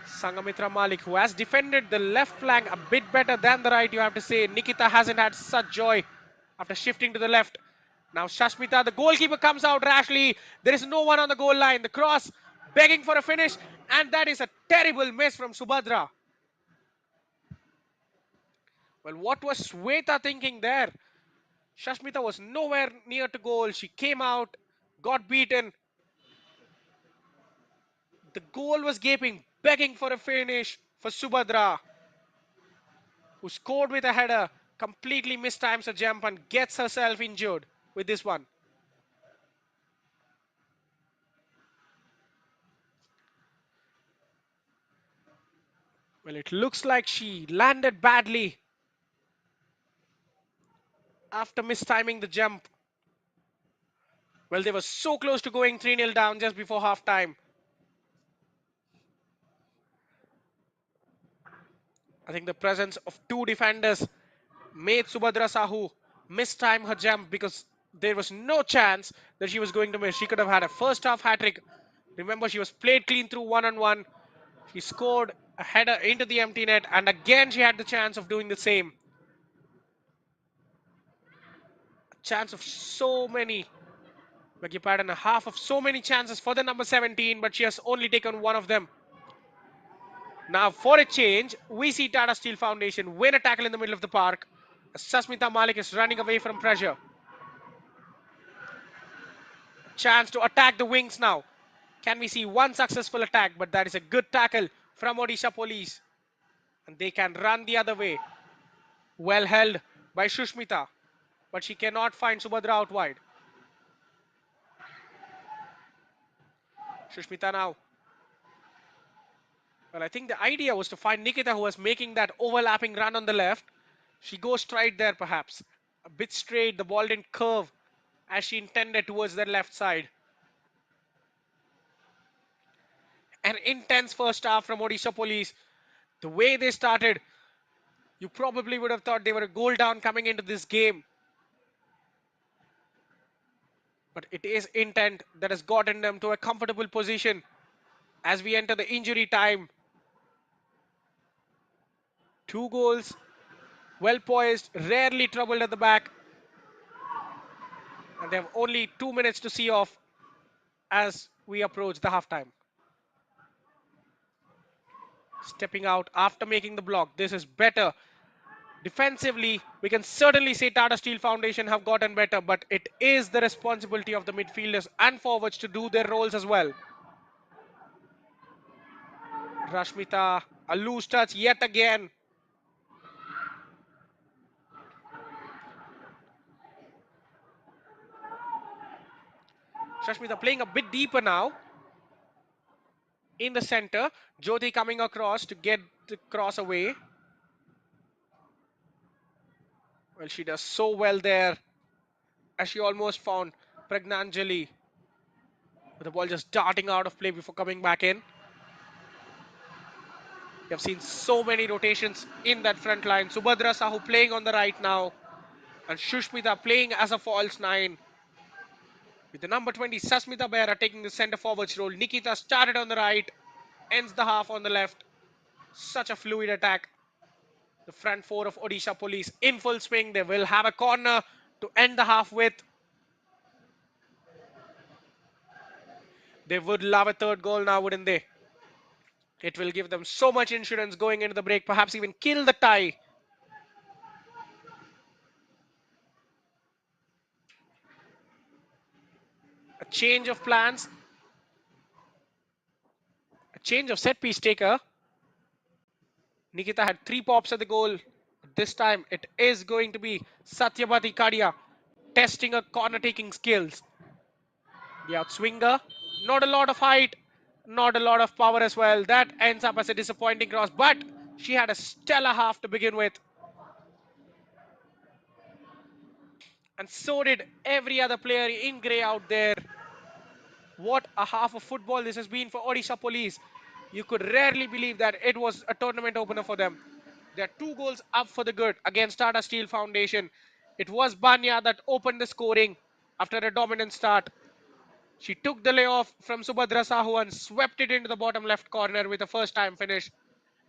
Sangamitra Malik, who has defended the left flank a bit better than the right, you have to say. Nikita hasn't had such joy after shifting to the left. Now Shashmita, the goalkeeper, comes out rashly. There is no one on the goal line. The cross begging for a finish, and that is a terrible miss from Subhadra. Well, what was Sweta thinking there? Shashmita was nowhere near to goal. She came out, got beaten. The goal was gaping, begging for a finish for Subhadra, who scored with a header, completely mistimes a jump and gets herself injured with this one. Well, it looks like she landed badly after mistiming the jump. Well, they were so close to going 3-0 down just before halftime. I think the presence of two defenders made Subhadra Sahu mistime her jump because there was no chance that she was going to miss. She could have had a first half hat trick. Remember, she was played clean through 1-on-1. She scored a header into the empty net, and again she had the chance of doing the same. A chance of so many, beg your pardon, a half of so many chances for the number 17, but she has only taken one of them. Now, for a change, we see Tata Steel Foundation win a tackle in the middle of the park. Sasmita Malik is running away from pressure. Chance to attack the wings now. Can we see one successful attack? But that is a good tackle from Odisha Police. And they can run the other way. Well held by Shushmita. But she cannot find Subhadra out wide. Shushmita now. Well, I think the idea was to find Nikita, who was making that overlapping run on the left. She goes straight there, perhaps. A bit straight. The ball didn't curve as she intended towards the left side. An intense first half from Odisha Police. The way they started, you probably would have thought they were a goal down coming into this game. But it is intent that has gotten them to a comfortable position as we enter the injury time. 2 goals, well poised, rarely troubled at the back. And they have only 2 minutes to see off as we approach the halftime. Stepping out after making the block. This is better. Defensively, we can certainly say Tata Steel Foundation have gotten better, but it is the responsibility of the midfielders and forwards to do their roles as well. Rashmita, a loose touch yet again. Rashmita playing a bit deeper now. In the center, Jyoti coming across to get the cross away. Well, she does so well there as she almost found Pragnanjali. With the ball just darting out of play before coming back in. We have seen so many rotations in that front line. Subhadra Sahu playing on the right now. And Shushmita playing as a false 9. With the number 20, Sasmita Behra taking the centre forwards role. Nikita started on the right, ends the half on the left. Such a fluid attack. The front four of Odisha Police in full swing. They will have a corner to end the half with. They would love a third goal now, wouldn't they? It will give them so much insurance going into the break, perhaps even kill the tie. A change of plans, a change of set piece taker. Nikita had 3 pops at the goal. This time it is going to be Satyabati Kadia testing her corner taking skills. The outswinger, not a lot of height, not a lot of power as well. That ends up as a disappointing cross, but she had a stellar half to begin with. And so did every other player in grey out there. What a half of football this has been for Odisha Police. You could rarely believe that it was a tournament opener for them. There are 2 goals up for the good against Tata Steel Foundation. It was Banya that opened the scoring after a dominant start. She took the layoff from Subhadra Sahu and swept it into the bottom left corner with a first time finish.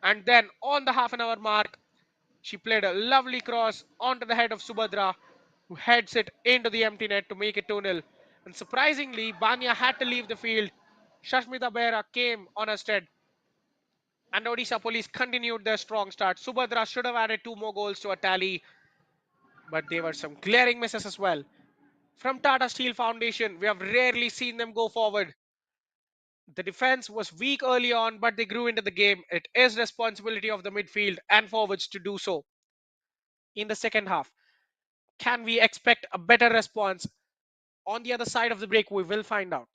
And then on the half an hour mark, she played a lovely cross onto the head of Subhadra, who heads it into the empty net to make it 2-0. And surprisingly, Banya had to leave the field. Shashmita Behra came on her stead. And Odisha Police continued their strong start. Subhadra should have added two more goals to a tally, but there were some glaring misses as well. From Tata Steel Foundation, we have rarely seen them go forward. The defense was weak early on, but they grew into the game. It is responsibility of the midfield and forwards to do so in the second half. Can we expect a better response on the other side of the break? We will find out.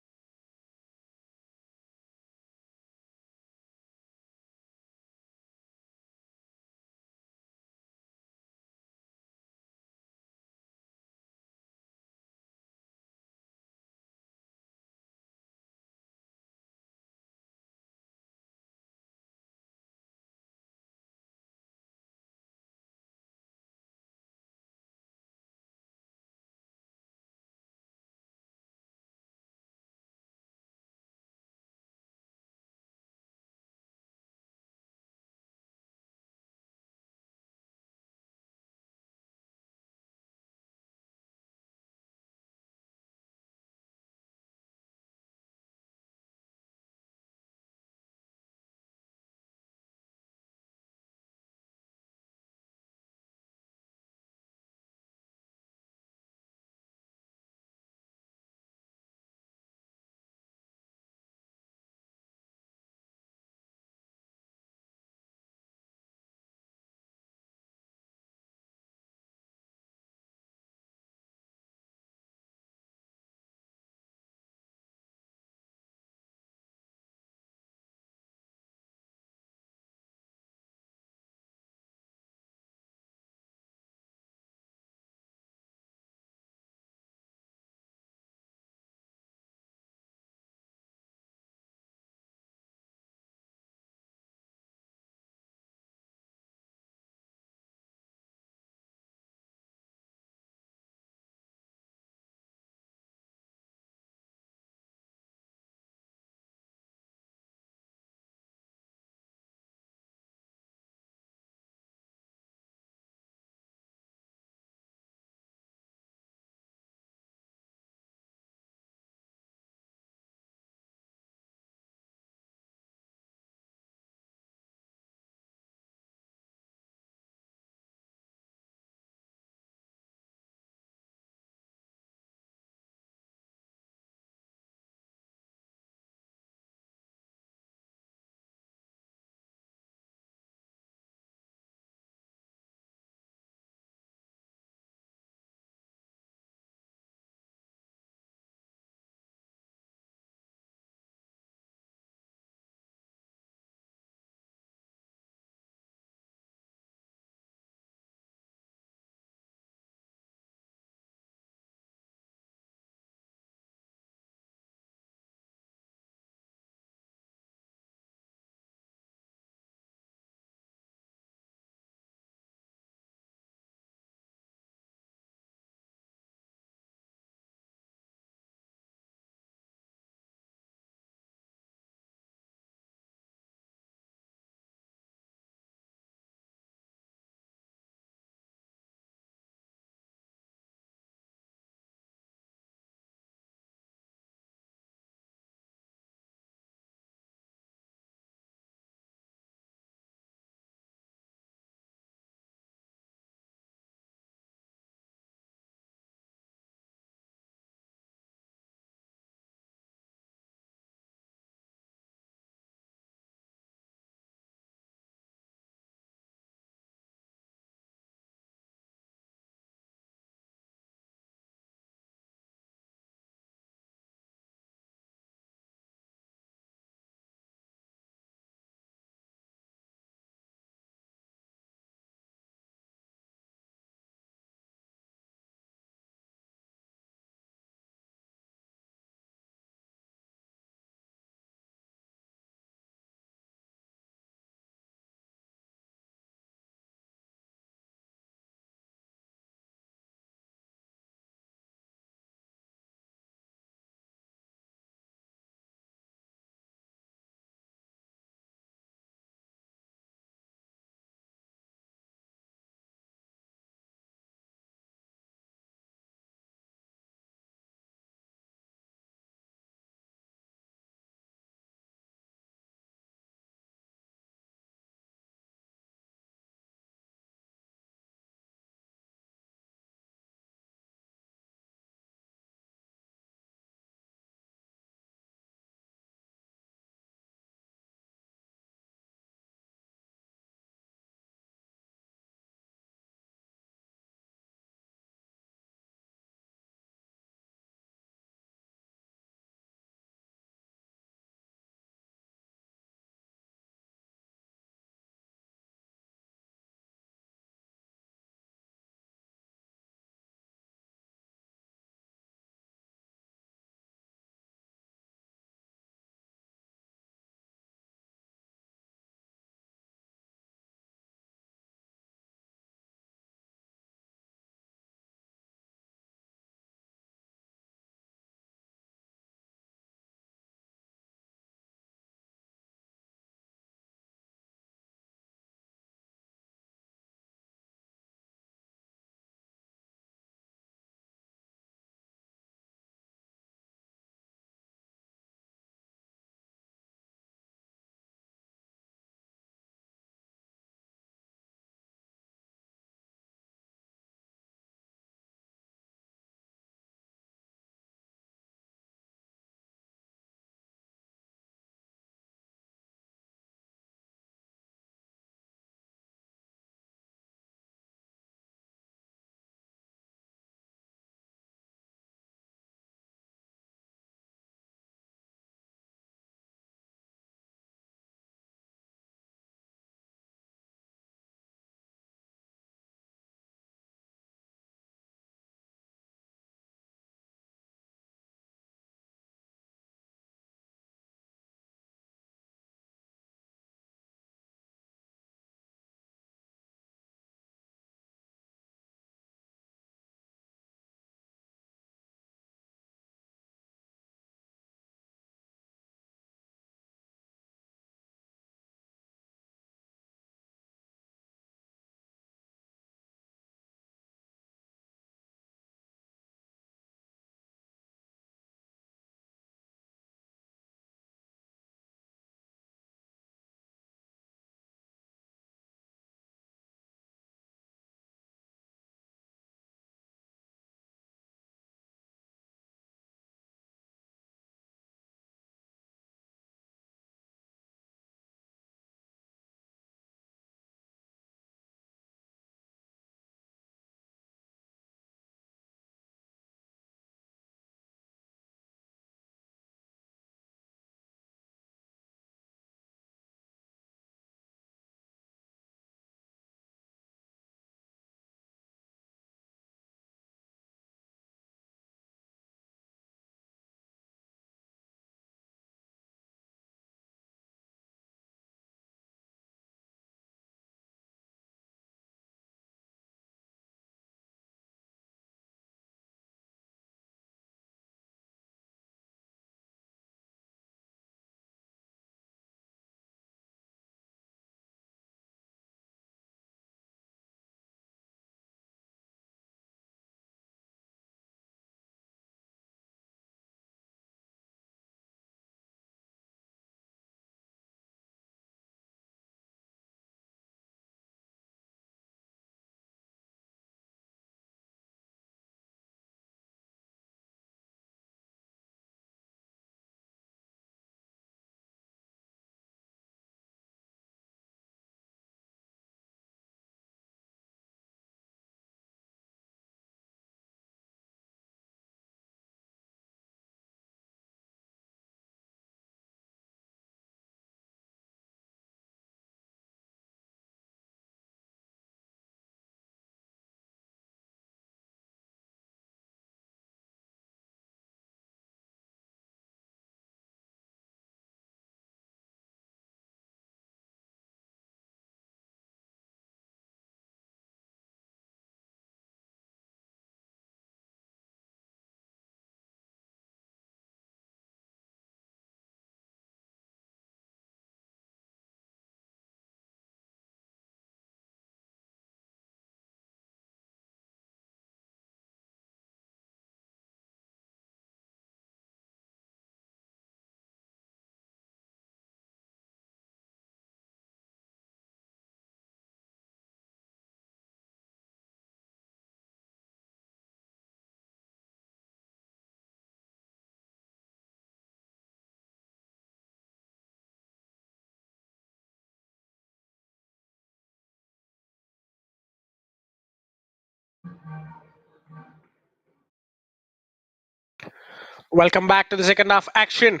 Welcome back to the second half action.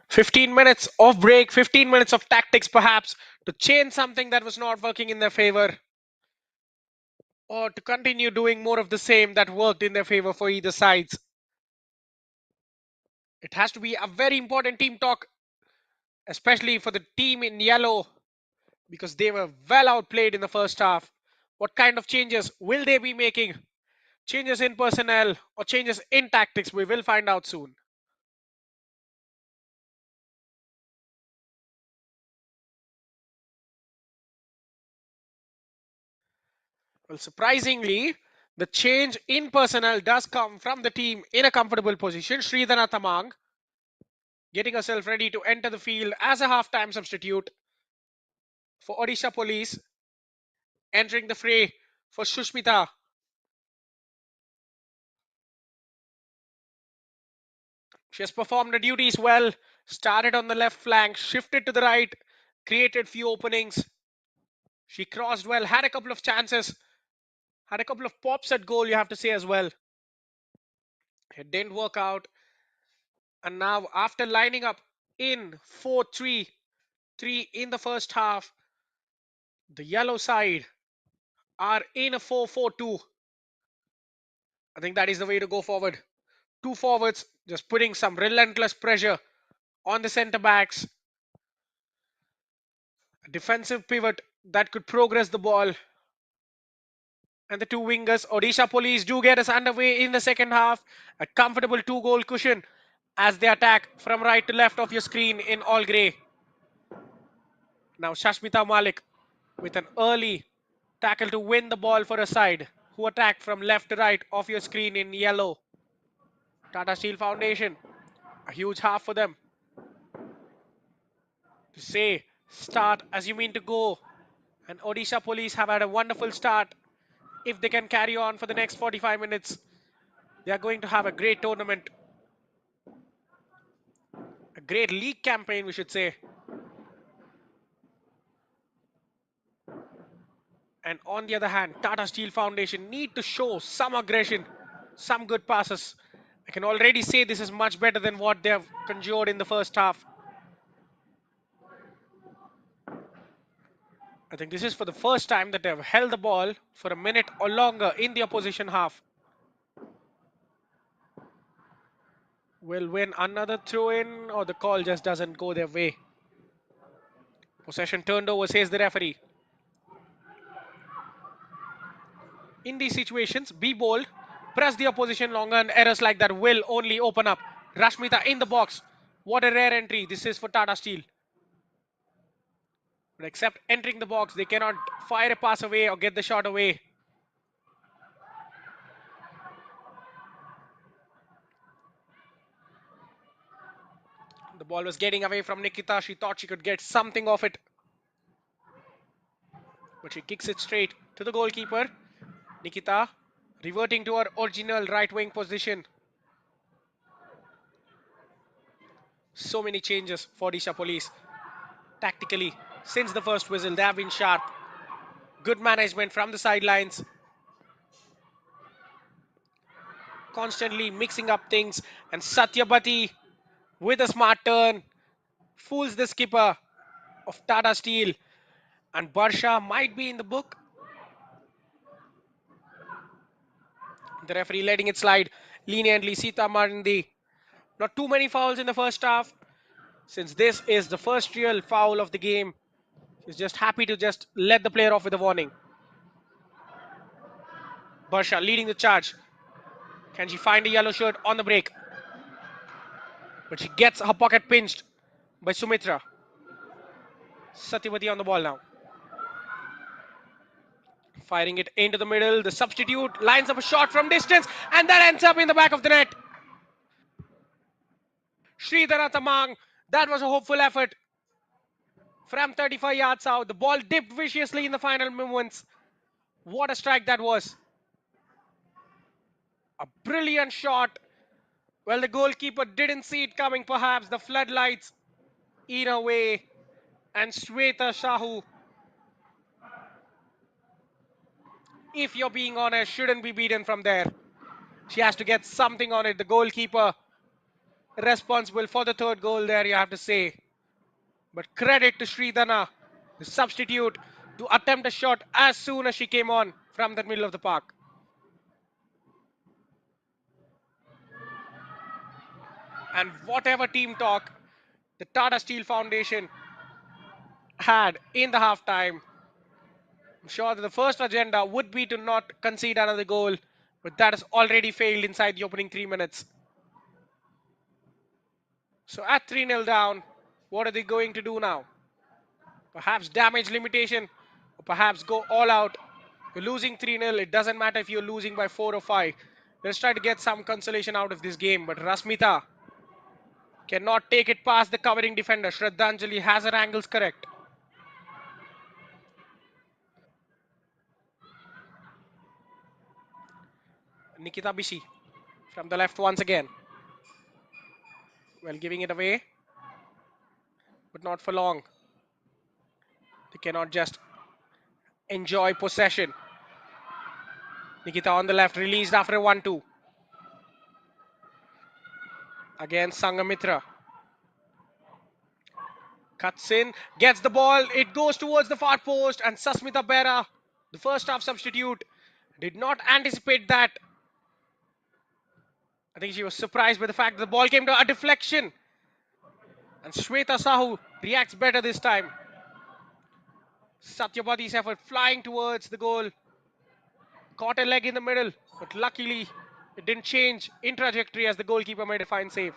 15 minutes of break, 15 minutes of tactics perhaps to change something that was not working in their favor or to continue doing more of the same that worked in their favor for either sides. It has to be a very important team talk, especially for the team in yellow because they were well outplayed in the first half. What kind of changes will they be making? Changes in personnel or changes in tactics? We will find out soon. Well, surprisingly, the change in personnel does come from the team in a comfortable position. Sridhana Tamang getting herself ready to enter the field as a half-time substitute for Odisha Police, entering the fray for Shushmita. She has performed her duties well, started on the left flank, shifted to the right, created few openings. She crossed well, had a couple of chances, had a couple of pops at goal, you have to say as well. It didn't work out. And now, after lining up in 4-3-3 in the first half, the yellow side are in a 4-4-2. I think that is the way to go forward. Two forwards just putting some relentless pressure on the centre backs. A defensive pivot that could progress the ball. And the two wingers, Odisha Police, do get us underway in the second half. A comfortable two-goal cushion as they attack from right to left of your screen in all grey. Now Shashmita Malik with an early tackle to win the ball for a side, who attack from left to right of your screen in yellow. Tata Steel Foundation, a huge half for them. To say, start as you mean to go. And Odisha Police have had a wonderful start. If they can carry on for the next 45 minutes, they are going to have a great tournament. A great league campaign, we should say. And on the other hand, Tata Steel Foundation need to show some aggression, some good passes. I can already say this is much better than what they have conjured in the first half. I think this is for the first time that they've held the ball for a minute or longer in the opposition half. Will win another throw in, or the call just doesn't go their way. Possession turned over, says the referee. In these situations, be bold, press the opposition longer, and errors like that will only open up. Rashmita in the box. What a rare entry. This is for Tata Steel. But except entering the box, they cannot fire a pass away or get the shot away. The ball was getting away from Nikita. She thought she could get something off it. But she kicks it straight to the goalkeeper. Nikita reverting to her original right wing position. So many changes for Odisha Police. Tactically, since the first whistle, they have been sharp. Good management from the sidelines. Constantly mixing up things. And Satyabati with a smart turn fools the skipper of Tata Steel. And Barsha might be in the book. The referee letting it slide leniently. Sita Marindi. Not too many fouls in the first half. Since this is the first real foul of the game, she's just happy to just let the player off with a warning. Barsha leading the charge. Can she find a yellow shirt on the break? But she gets her pocket pinched by Sumitra. Satyavati on the ball now. Firing it into the middle. The substitute lines up a shot from distance, and that ends up in the back of the net. Sridhara Tamang, that was a hopeful effort. From 35 yards out, the ball dipped viciously in the final moments. What a strike that was. A brilliant shot. Well, the goalkeeper didn't see it coming, perhaps. The floodlights in a way. And Sweta Shahu if you're being honest, shouldn't be beaten from there. She has to get something on it. The goalkeeper responsible for the third goal there, you have to say. But credit to Sridhana, the substitute, to attempt a shot as soon as she came on from the middle of the park. And whatever team talk the Tata Steel Foundation had in the halftime, I'm sure that the first agenda would be to not concede another goal, but that has already failed inside the opening 3 minutes. So at 3-0 down, what are they going to do now? Perhaps damage limitation, or perhaps go all out. You're losing 3-0. It doesn't matter if you're losing by 4 or 5. Let's try to get some consolation out of this game. But Rasmita cannot take it past the covering defender. Shraddhanjali has her angles correct. Nikita Bishi from the left once again. Well, giving it away, but not for long. They cannot just enjoy possession. Nikita on the left, released after a 1-2. Again, Sangamitra. Cuts in, gets the ball. It goes towards the far post, and Sasmita Bera, the first half substitute, did not anticipate that. I think she was surprised by the fact that the ball came to a deflection. And Shweta Sahu reacts better this time. Satyabadi's effort flying towards the goal. Caught a leg in the middle, but luckily it didn't change in trajectory as the goalkeeper made a fine save.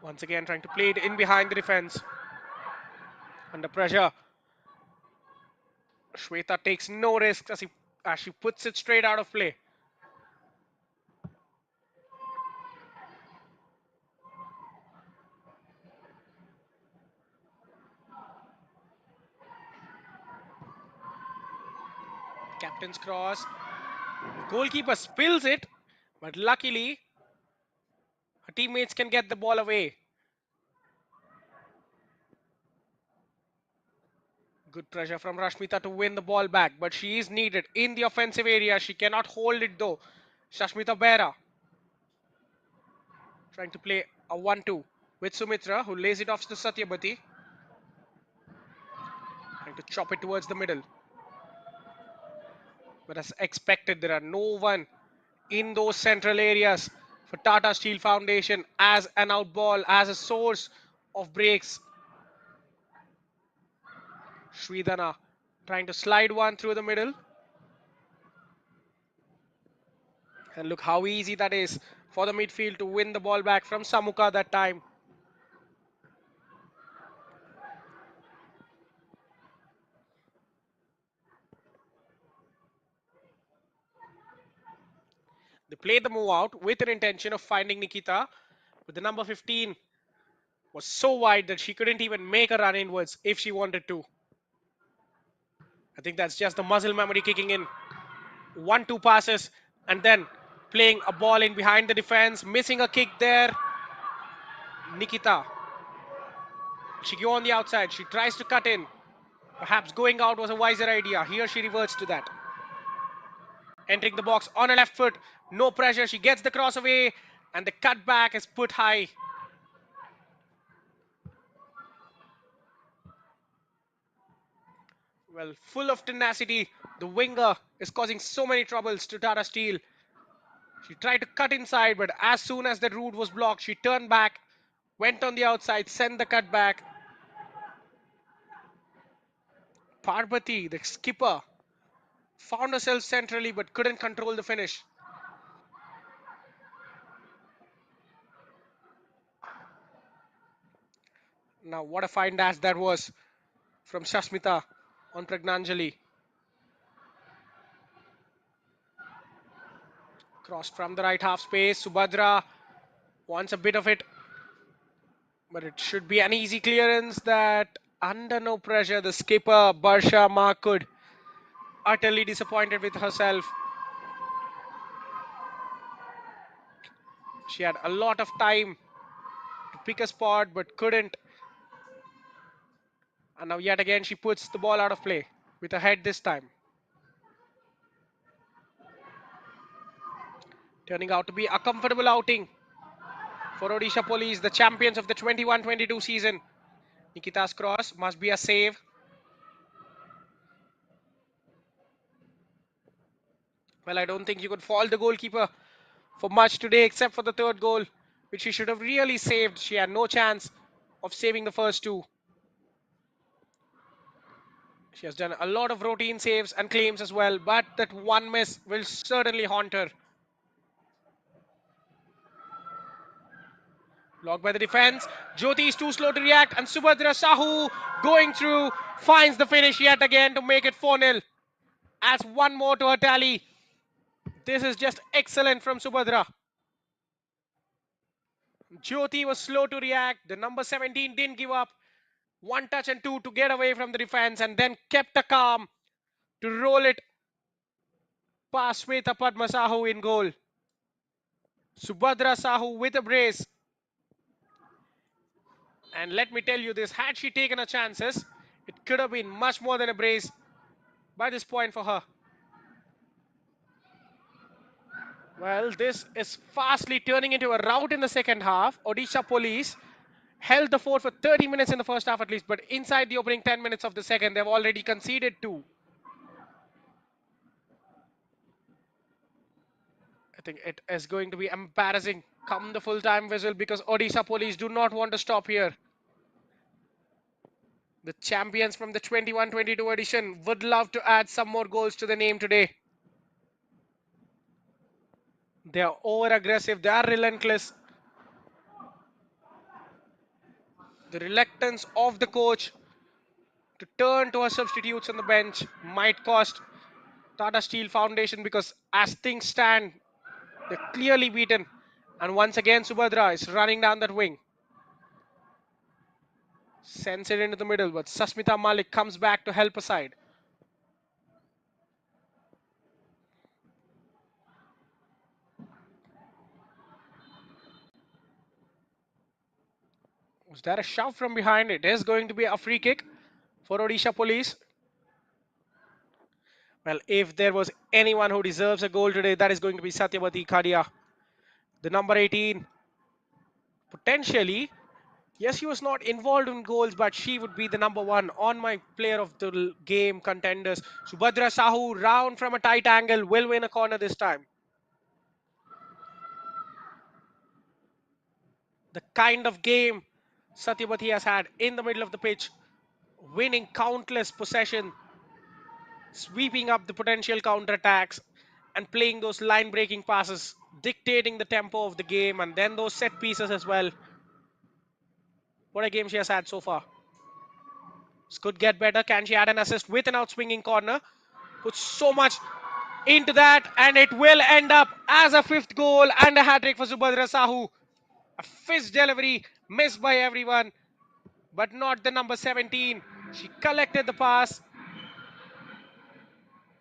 Once again trying to play it in behind the defense. Under pressure. Shweta takes no risks as she puts it straight out of play. Captain's cross. Goalkeeper spills it, but luckily her teammates can get the ball away. Good pressure from Rashmita to win the ball back, but she is needed in the offensive area. She cannot hold it though. Shashmita Bera trying to play a 1-2 with Sumitra, who lays it off to Satyabati. Trying to chop it towards the middle. But as expected, there are no one in those central areas for Tata Steel Foundation as an out ball, as a source of breaks. Sridhana trying to slide one through the middle. And look how easy that is for the midfield to win the ball back from Samuka that time. They played the move out with an intention of finding Nikita, but the number 15 was so wide that she couldn't even make a run inwards if she wanted to. I think that's just the muscle memory kicking in. 1-2 passes and then playing a ball in behind the defense, missing a kick there. Nikita. She go on the outside. She tries to cut in. Perhaps going out was a wiser idea. Here she reverts to that. Entering the box on her left foot. No pressure. She gets the cross away and the cutback is put high. Well, full of tenacity, the winger is causing so many troubles to Tata Steel. She tried to cut inside, but as soon as the route was blocked, she turned back, went on the outside, sent the cut back. Parvati, the skipper, found herself centrally but couldn't control the finish. Now, what a fine dash that was from Shashmita on Pragnanjali. Crossed from the right half space. Subhadra wants a bit of it, but it should be an easy clearance that under no pressure, the skipper Barsha Makud utterly disappointed with herself. She had a lot of time to pick a spot but couldn't. And now yet again she puts the ball out of play with her head this time. Turning out to be a comfortable outing for Odisha Police, the champions of the 21-22 season. Nikita's cross must be a save. Well, I don't think you could fault the goalkeeper for much today except for the third goal, which she should have really saved. She had no chance of saving the first two. She has done a lot of routine saves and claims as well, but that one miss will certainly haunt her. Blocked by the defense. Jyoti is too slow to react, and Subhadra Sahu going through finds the finish yet again to make it 4-0. Adds one more to her tally. This is just excellent from Subhadra. Jyoti was slow to react. The number 17 didn't give up. One touch and two to get away from the defense and then kept a calm to roll it past Sweta Padma Sahu in goal. Subhadra Sahu with a brace. And let me tell you this, had she taken her chances, it could have been much more than a brace by this point for her. Well, this is fastly turning into a rout in the second half. Odisha Police held the fort for 30 minutes in the first half at least, but inside the opening 10 minutes of the second, they've already conceded two. I think it is going to be embarrassing come the full-time whistle because Odisha Police do not want to stop here. The champions from the 21-22 edition would love to add some more goals to the name today. They are over-aggressive, they are relentless. The reluctance of the coach to turn to her substitutes on the bench might cost Tata Steel Foundation because as things stand, they're clearly beaten. And once again, Subhadra is running down that wing. Sends it into the middle, but Sasmita Malik comes back to help aside. Was there a shove from behind? It is going to be a free kick for Odisha Police. Well, if there was anyone who deserves a goal today, that is going to be Satyavati Khadia. The number 18. Potentially, yes, she was not involved in goals, but she would be the number one on my player of the game contenders. Subhadra Sahu, round from a tight angle, will win a corner this time. The kind of game Satyavati has had in the middle of the pitch, winning countless possession, sweeping up the potential counter-attacks, and playing those line-breaking passes, dictating the tempo of the game, and then those set pieces as well. What a game she has had so far. This could get better. Can she add an assist with an outswinging corner? Puts so much into that, and it will end up as a fifth goal and a hat-trick for Subhadra Sahu. A fist delivery missed by everyone, but not the number 17. She collected the pass.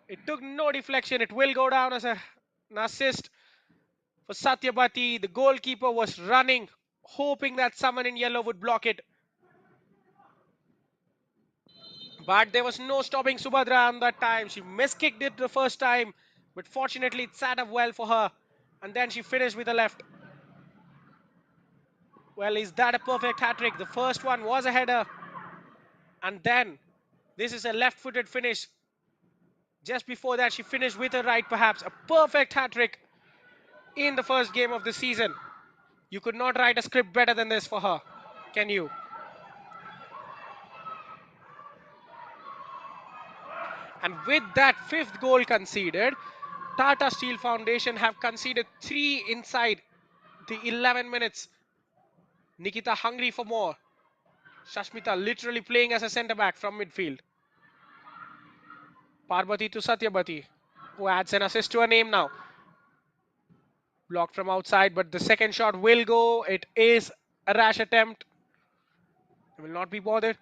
It took no deflection. It will go down as an assist for Satyabati. The goalkeeper was running, hoping that someone in yellow would block it. But there was no stopping Subhadra on that time. She miskicked it the first time, but fortunately it sat up well for her. And then she finished with the left. Well, is that a perfect hat-trick? The first one was a header. And then this is a left-footed finish. Just before that, she finished with her right, perhaps. A perfect hat-trick in the first game of the season. You could not write a script better than this for her, can you? And with that fifth goal conceded, Tata Steel Foundation have conceded 3 inside the 11 minutes. Nikita hungry for more. Shashmita literally playing as a centre back from midfield. Parvati to Satyabati, who adds an assist to her name now. Blocked from outside, but the second shot will go. It is a rash attempt. It will not be bothered.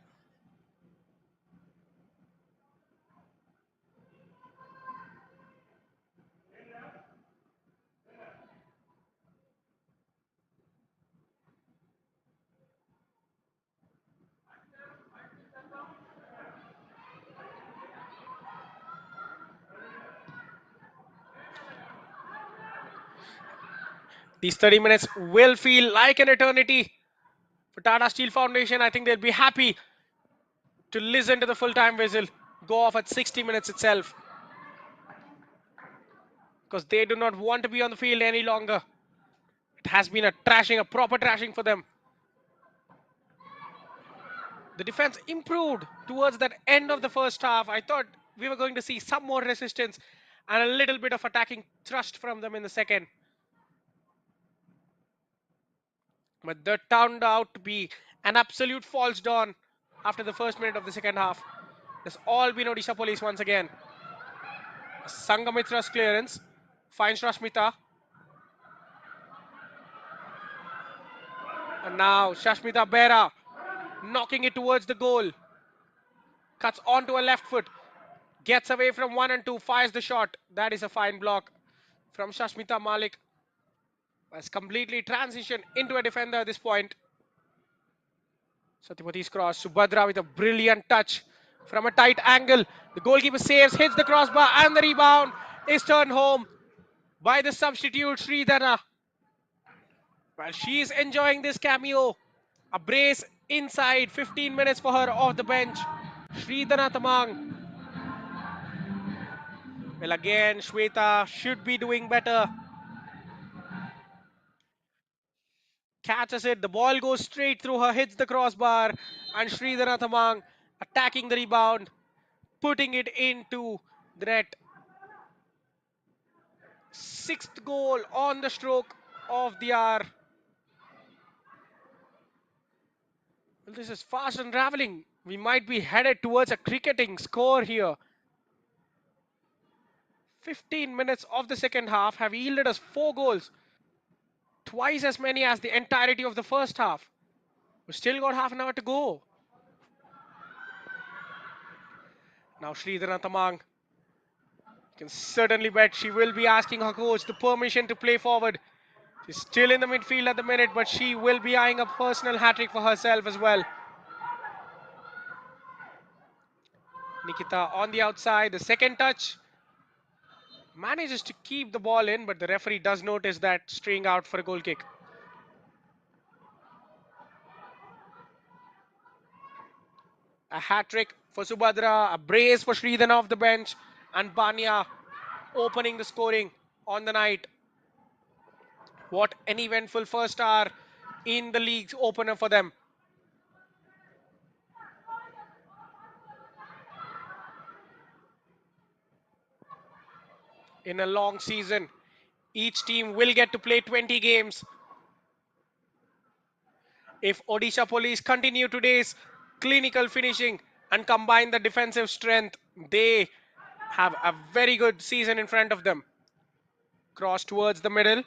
These 30 minutes will feel like an eternity for Tata Steel Foundation. I think they'll be happy to listen to the full-time whistle go off at 60 minutes itself, because they do not want to be on the field any longer. It has been a trashing, a proper trashing for them. The defense improved towards that end of the first half. I thought we were going to see some more resistance and a little bit of attacking thrust from them in the second. But that turned out to be an absolute false dawn after the first minute of the second half. It's all been Odisha Police once again. Sangamitra's clearance finds Rashmita. And now Shashmita Bera knocking it towards the goal. Cuts onto a left foot. Gets away from 1 and 2. Fires the shot. That is a fine block from Shashmita Malik. Has completely transitioned into a defender at this point. Satyapati's cross. Subhadra with a brilliant touch from a tight angle. The goalkeeper saves, hits the crossbar, and the rebound is turned home by the substitute Sridhara. Well, she is enjoying this cameo. A brace inside, 15 minutes for her off the bench. Sridhara Tamang. Well, again, Shweta should be doing better. Catches it, the ball goes straight through her, hits the crossbar, and Sridhara Tamang attacking the rebound, putting it into the net. Sixth goal on the stroke of the hour. Well, this is fast unraveling. We might be headed towards a cricketing score here. 15 minutes of the second half have yielded us 4 goals. Twice as many as the entirety of the first half. We've still got half an hour to go. Now Sridhara Tamang. You can certainly bet she will be asking her coach the permission to play forward. She's still in the midfield at the minute, but she will be eyeing a personal hat-trick for herself as well. Nikita on the outside, the second touch. Manages to keep the ball in, but the referee does notice that, straying out for a goal kick. A hat-trick for Subhadra, a brace for Sridhana off the bench, and Bania opening the scoring on the night. What an eventful first hour in the league's opener for them. In a long season, each team will get to play 20 games. If Odisha Police continue today's clinical finishing and combine the defensive strength, they have a very good season in front of them. Cross towards the middle,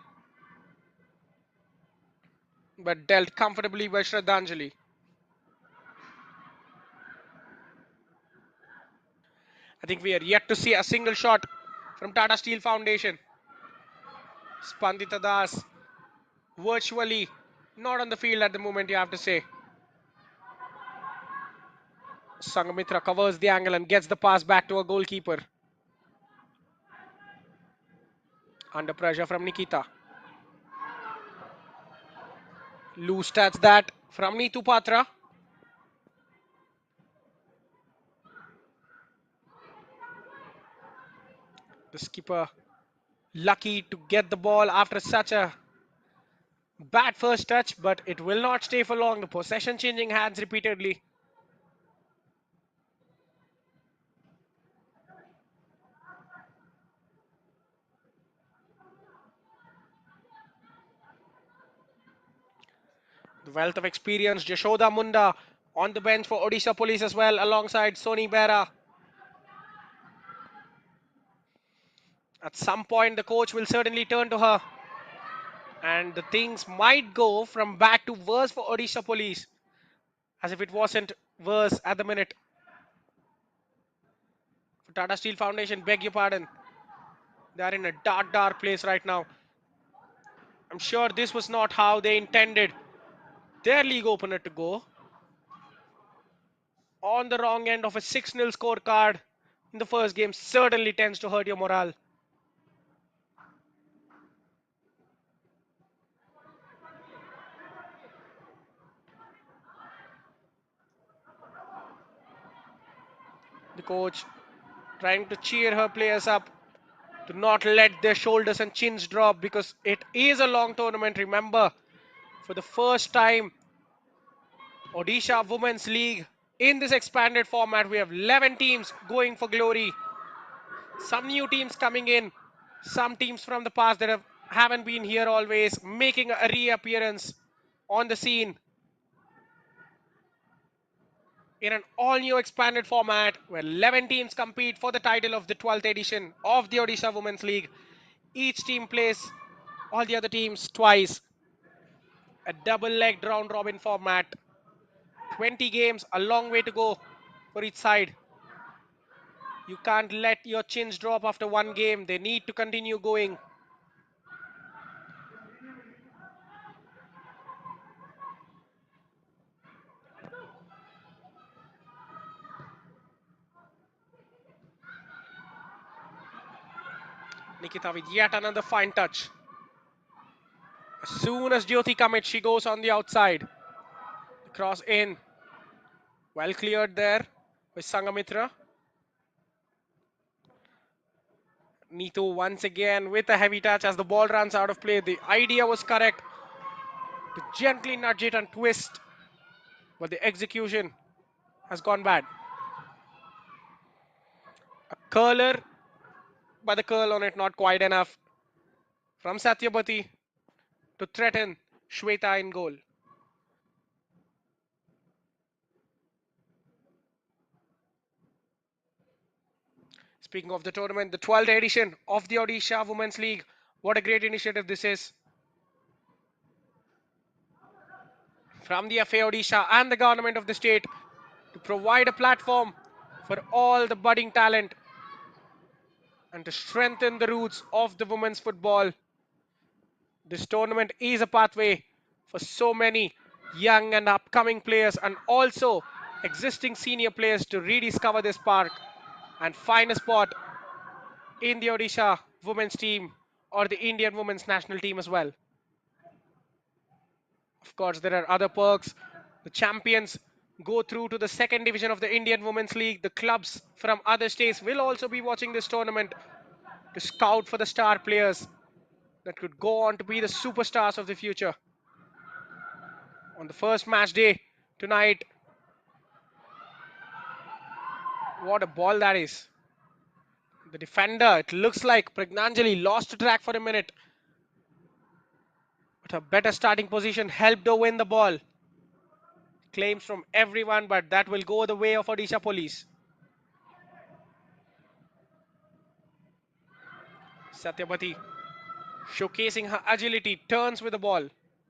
but dealt comfortably by Shraddhanjali. I think we are yet to see a single shot from Tata Steel Foundation. Spandita Das virtually not on the field at the moment, you have to say. Sangamitra covers the angle and gets the pass back to a goalkeeper. Under pressure from Nikita. Loose stats that from Neetu Patra. The skipper lucky to get the ball after such a bad first touch, but it will not stay for long. The possession changing hands repeatedly. The wealth of experience, Jashoda Munda on the bench for Odisha Police as well, alongside Soni Bera. At some point, the coach will certainly turn to her, and the things might go from bad to worse for Odisha Police, as if it wasn't worse at the minute. For Tata Steel Foundation, beg your pardon. They are in a dark, dark place right now. I'm sure this was not how they intended their league opener to go. On the wrong end of a 6-0 scorecard in the first game certainly tends to hurt your morale. The coach trying to cheer her players up to not let their shoulders and chins drop because it is a long tournament. Remember, for the first time, Odisha Women's League in this expanded format, we have 11 teams going for glory. Some new teams coming in, some teams from the past that haven't been here always, making a reappearance on the scene in an all new expanded format where 11 teams compete for the title of the 12th edition of the Odisha Women's League. Each team plays all the other teams twice. A double legged round robin format. 20 games, a long way to go for each side. You can't let your chins drop after one game. They need to continue going. Nikita with yet another fine touch. As soon as Jyoti commits, she goes on the outside. The cross in. Well cleared there by Sangamitra. Neetu once again with a heavy touch as the ball runs out of play. The idea was correct to gently nudge it and twist, but the execution has gone bad. A curler, but the curl on it not quite enough from Satyabati to threaten Shweta in goal. Speaking of the tournament, the 12th edition of the Odisha Women's League. What a great initiative this is from the FA Odisha and the government of the state to provide a platform for all the budding talent and to strengthen the roots of the women's football. This tournament is a pathway for so many young and upcoming players and also existing senior players to rediscover this park and find a spot in the Odisha women's team or the Indian women's national team as well. Of course, there are other perks. The champions go through to the second division of the Indian Women's League. The clubs from other states will also be watching this tournament to scout for the star players that could go on to be the superstars of the future. On the first match day tonight, what a ball that is. The defender, it looks like Pragnanjali lost track for a minute, but a better starting position helped her win the ball. Claims from everyone, but that will go the way of Odisha Police. Satyabati showcasing her agility, turns with the ball,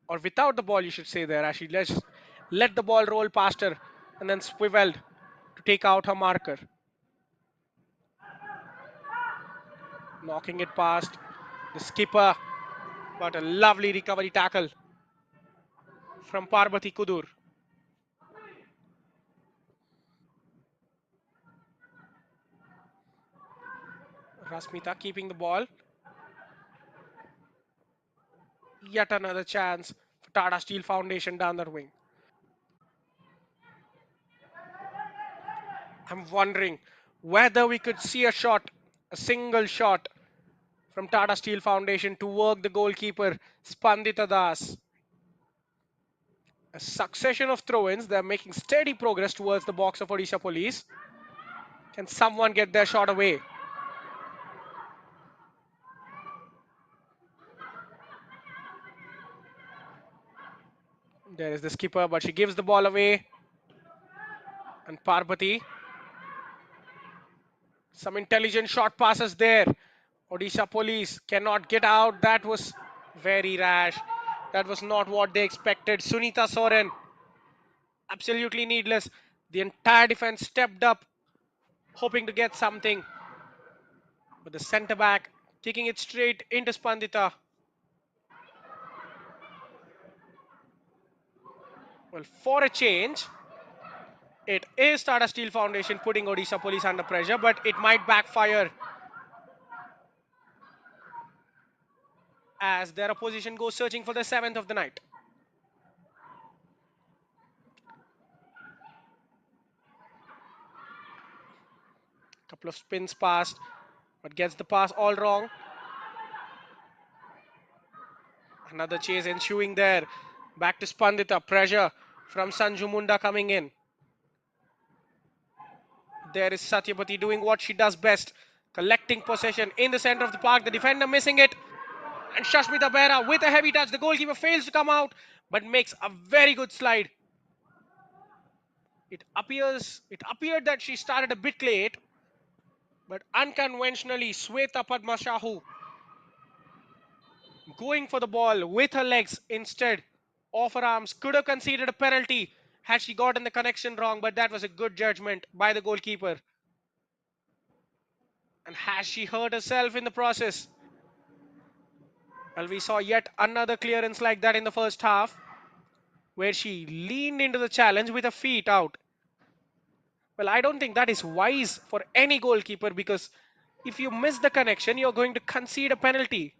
or without the ball, you should say there, as she let the ball roll past her and then swiveled to take out her marker. Knocking it past the skipper, but a lovely recovery tackle from Parvati Kudur. Rasmita keeping the ball. Yet another chance for Tata Steel Foundation down the wing. I'm wondering whether we could see a shot, a single shot from Tata Steel Foundation to work the goalkeeper Spandita Das. A succession of throw-ins. They're making steady progress towards the box of Odisha Police. Can someone get their shot away? There is the skipper, but she gives the ball away. And Parvati. Some intelligent shot passes there. Odisha Police cannot get out. That was very rash. That was not what they expected. Sunita Soren, absolutely needless. The entire defense stepped up, hoping to get something. But the centre back kicking it straight into Spandita. Well, for a change, it is Tata Steel Foundation putting Odisha Police under pressure, but it might backfire as their opposition goes searching for the seventh of the night. Couple of spins past, but gets the pass all wrong. Another chase ensuing there. Back to Spandita. Pressure from Sanju Munda coming in. There is Satyapati doing what she does best. Collecting possession in the center of the park. The defender missing it. And Shashmita Behra with a heavy touch. The goalkeeper fails to come out, but makes a very good slide. It appeared that she started a bit late, but unconventionally, Sweta Padma Shahu going for the ball with her legs instead of her arms. Could have conceded a penalty had she gotten the connection wrong, but that was a good judgment by the goalkeeper. And has she hurt herself in the process? Well, we saw yet another clearance like that in the first half, where she leaned into the challenge with her feet out. Well, I don't think that is wise for any goalkeeper, because if you miss the connection, you're going to concede a penalty.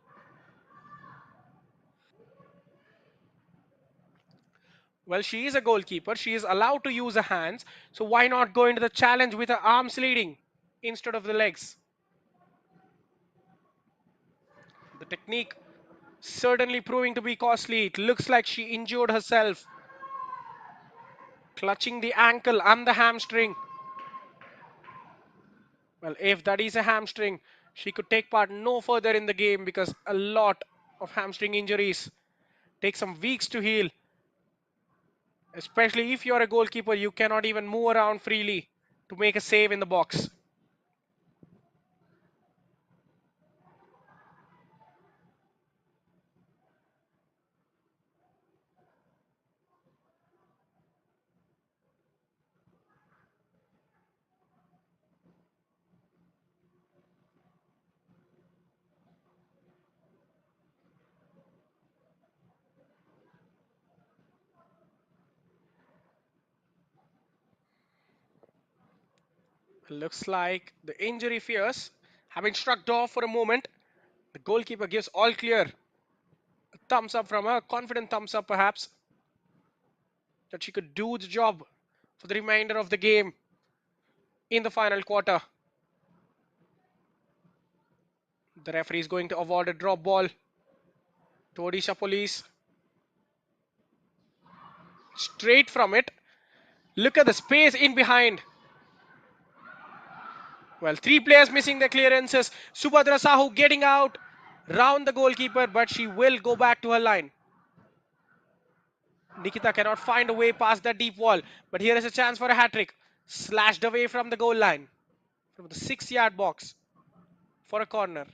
Well, she is a goalkeeper. She is allowed to use her hands. So why not go into the challenge with her arms leading instead of the legs? The technique certainly proving to be costly. It looks like she injured herself, clutching the ankle and the hamstring. Well, if that is a hamstring, she could take part no further in the game, because a lot of hamstring injuries take some weeks to heal. Especially if you're a goalkeeper, you cannot even move around freely to make a save in the box. Looks like the injury fears have been shrugged off for a moment. The goalkeeper gives all clear. A thumbs up from her, confident thumbs up perhaps, that she could do the job for the remainder of the game in the final quarter. The referee is going to award a drop ball to Odisha Police. Straight from it. Look at the space in behind. Well, three players missing their clearances. Subhadra Sahu getting out round the goalkeeper, but she will go back to her line. Nikita cannot find a way past that deep wall, but here is a chance for a hat-trick. Slashed away from the goal line, from the 6-yard box for a corner.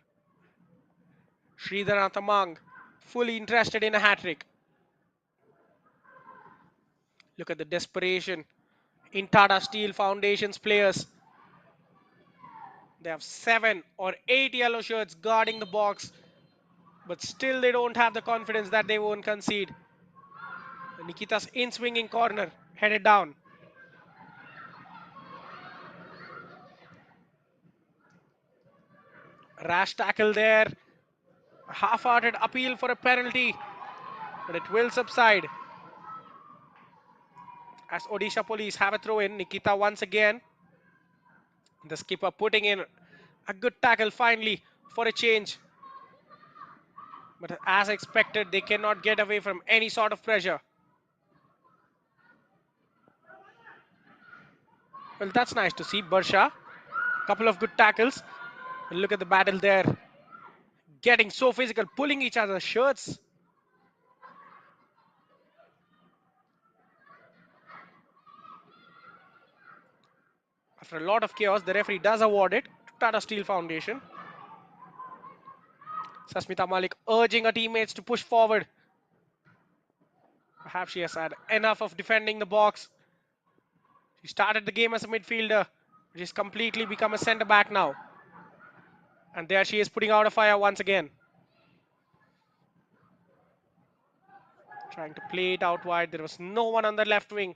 Sridhar Tamang fully interested in a hat-trick. Look at the desperation in Tata Steel Foundation's players. They have 7 or 8 yellow shirts guarding the box, but still they don't have the confidence that they won't concede. Nikita's in-swinging corner headed down. Rash tackle there. A half-hearted appeal for a penalty, but it will subside as Odisha Police have a throw in. Nikita once again. The skipper putting in a good tackle finally for a change. But as expected, they cannot get away from any sort of pressure. Well, that's nice to see. Barsha, couple of good tackles. And look at the battle there. Getting so physical, pulling each other's shirts. After a lot of chaos, the referee does award it to Tata Steel Foundation. Sasmita Malik urging her teammates to push forward. Perhaps she has had enough of defending the box. She started the game as a midfielder. She's completely become a centre back now. And there she is putting out a fire once again. Trying to play it out wide. There was no one on the left wing.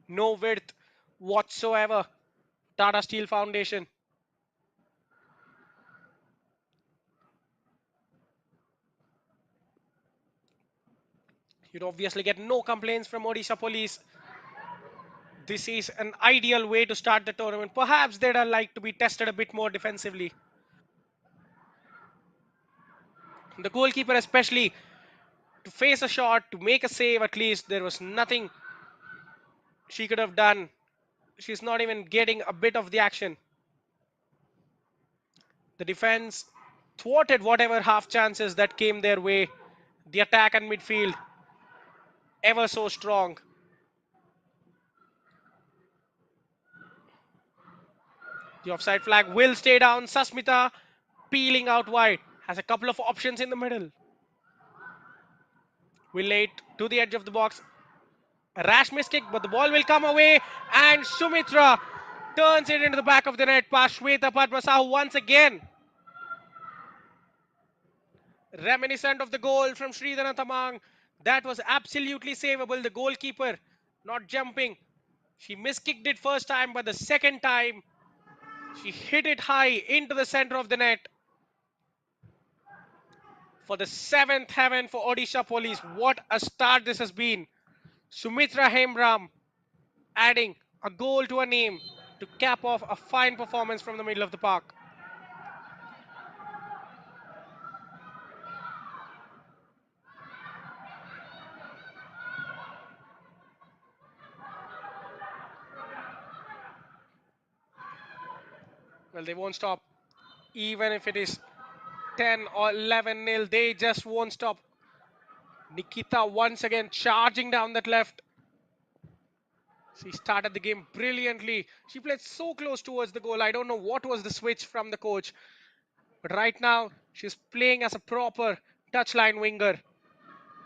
No width whatsoever. Tata Steel Foundation. You'd obviously get no complaints from Odisha Police. This is an ideal way to start the tournament. Perhaps they'd like to be tested a bit more defensively. The goalkeeper, especially, to face a shot, to make a save at least, there was nothing she could have done. She's not even getting a bit of the action. The defense thwarted whatever half chances that came their way. The attack and midfield, ever so strong. The offside flag will stay down. Susmita peeling out wide. Has a couple of options in the middle. Will lay it to the edge of the box. A rash miskick, but the ball will come away. And Sumitra turns it into the back of the net past Shweta Padmasahu once again. Reminiscent of the goal from Sridhara Tamang. That was absolutely savable. The goalkeeper not jumping. She miskicked it first time, but the second time she hit it high into the center of the net. For the seventh heaven for Odisha Police. What a start this has been. Sumitra Hembram adding a goal to her name to cap off a fine performance from the middle of the park. Well, they won't stop. Even if it is 10 or 11 nil, they just won't stop. Nikita once again charging down that left. She started the game brilliantly. She played so close towards the goal. I don't know what was the switch from the coach. But right now, she's playing as a proper touchline winger,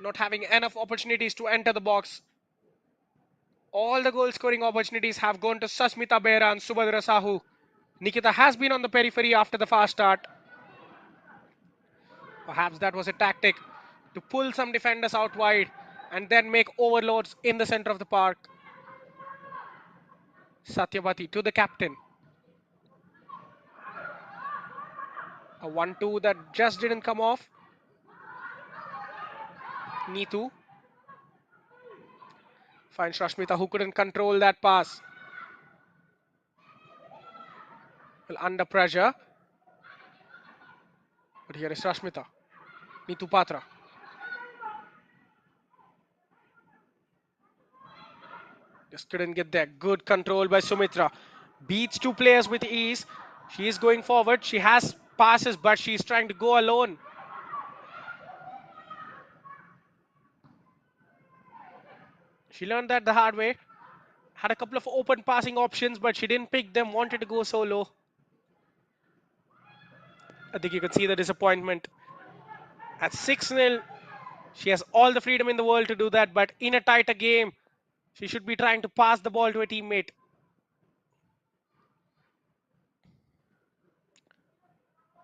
not having enough opportunities to enter the box. All the goal scoring opportunities have gone to Susmita Behra and Subhadra Sahu. Nikita has been on the periphery after the fast start. Perhaps that was a tactic to pull some defenders out wide and then make overloads in the center of the park. Satyavati to the captain. A 1-2 that just didn't come off. Neetu finds Rashmita, who couldn't control that pass. Well, under pressure. But here is Rashmita. Neetu Patra. Just couldn't get there. Good control by Sumitra. Beats two players with ease. She is going forward. She has passes, but she's trying to go alone. She learned that the hard way. Had a couple of open passing options, but she didn't pick them. Wanted to go solo. I think you could see the disappointment. At 6-0, she has all the freedom in the world to do that, but in a tighter game, she should be trying to pass the ball to a teammate.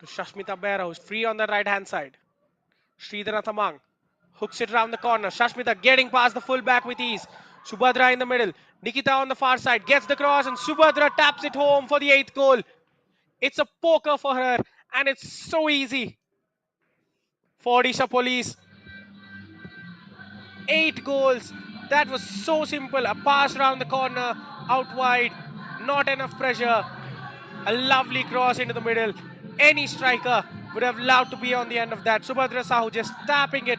To Shashmita Behra, who's free on the right-hand side. Sridhara Thamang hooks it around the corner. Shashmita getting past the fullback with ease. Subhadra in the middle. Nikita on the far side gets the cross, and Subhadra taps it home for the 8th goal. It's a poker for her, and it's so easy for Odisha Police. 8 goals. That was so simple. A pass around the corner, out wide, not enough pressure. A lovely cross into the middle. Any striker would have loved to be on the end of that. Subhadra Sahu just tapping it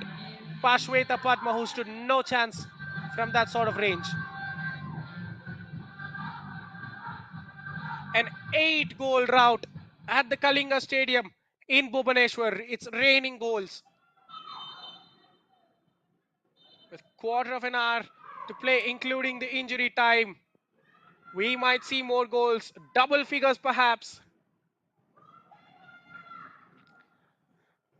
past Shweta Padma, who stood no chance from that sort of range. An 8-goal rout at the Kalinga Stadium in Bhubaneswar. It's raining goals. With quarter of an hour to play, including the injury time, we might see more goals, double figures perhaps.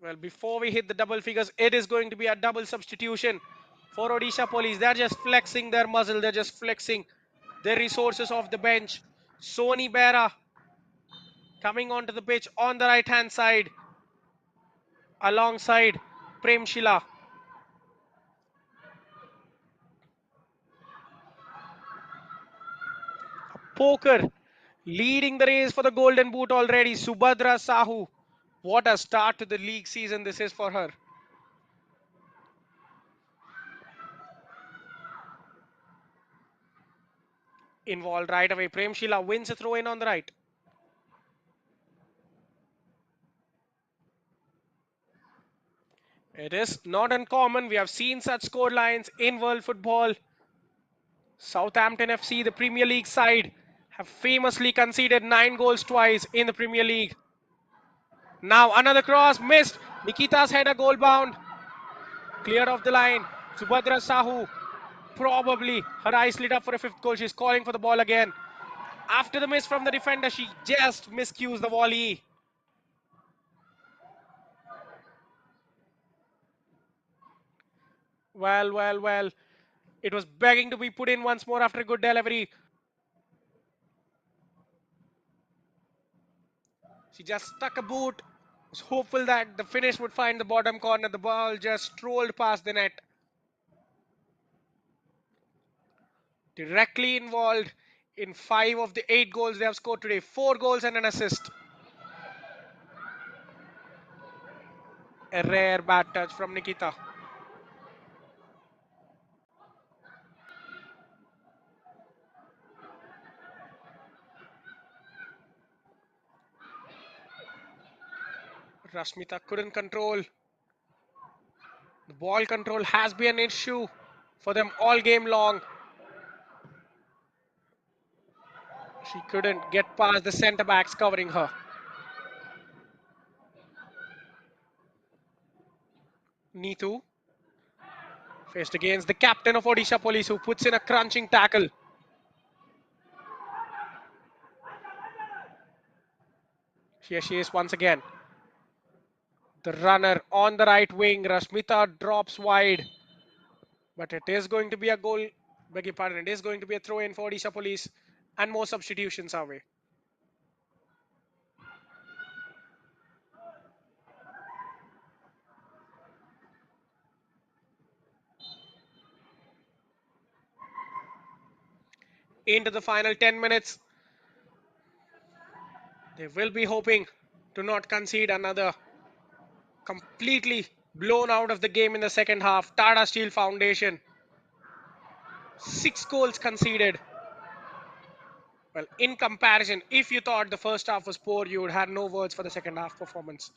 Well, before we hit the double figures, it is going to be a double substitution for Odisha Police. They're just flexing their muscle. They're just flexing their resources off the bench. Soni Behra coming onto the pitch on the right-hand side alongside Prem Shila. Poker leading the race for the golden boot already. Subhadra Sahu. What a start to the league season this is for her. Involved right away. Prem Sheela wins a throw in on the right. It is not uncommon. We have seen such score lines in world football. Southampton FC, the Premier League side, have famously conceded 9 goals twice in the Premier League. Now another cross missed. Nikita's header goal bound. Cleared off the line. Subhadra Sahu, probably her eyes lit up for a fifth goal. She's calling for the ball again. After the miss from the defender, she just miscues the volley. Well. It was begging to be put in once more after a good delivery. She just stuck a boot. Was hopeful that the finish would find the bottom corner. The ball just strolled past the net. Directly involved in 5 of the 8 goals they have scored today. 4 goals and an assist. A rare bad touch from Nikita. Rashmita couldn't control. The ball control has been an issue for them all game long. She couldn't get past the centre backs covering her. Neetu faced against the captain of Odisha Police, who puts in a crunching tackle. Here she is once again. The runner on the right wing, Rashmita drops wide. But it is going to be a goal. Beg your pardon, it is going to be a throw in for Odisha Police, and more substitutions are way. Into the final 10 minutes, they will be hoping to not concede another completely blown out of the game in the second half. Tata Steel Foundation, 6 goals conceded. Well, in comparison, if you thought the first half was poor, you would have no words for the second half performance.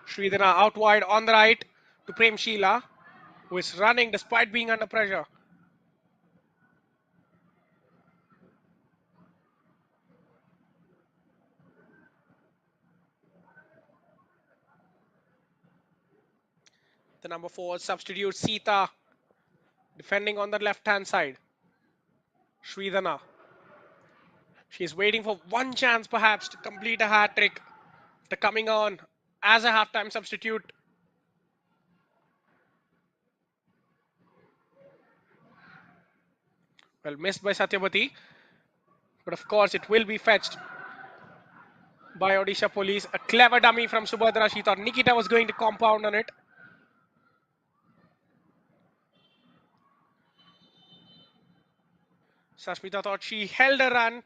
Sridhana out wide on the right to Prem Sheela, who is running despite being under pressure. The number 4 substitute Sita defending on the left hand side. Sridhana. She's waiting for one chance perhaps to complete a hat trick after coming on as a halftime substitute. Well, missed by Satyavati, but of course it will be fetched by Odisha Police. A clever dummy from Subhadra. She thought Nikita was going to compound on it. Sashmita thought she held a run,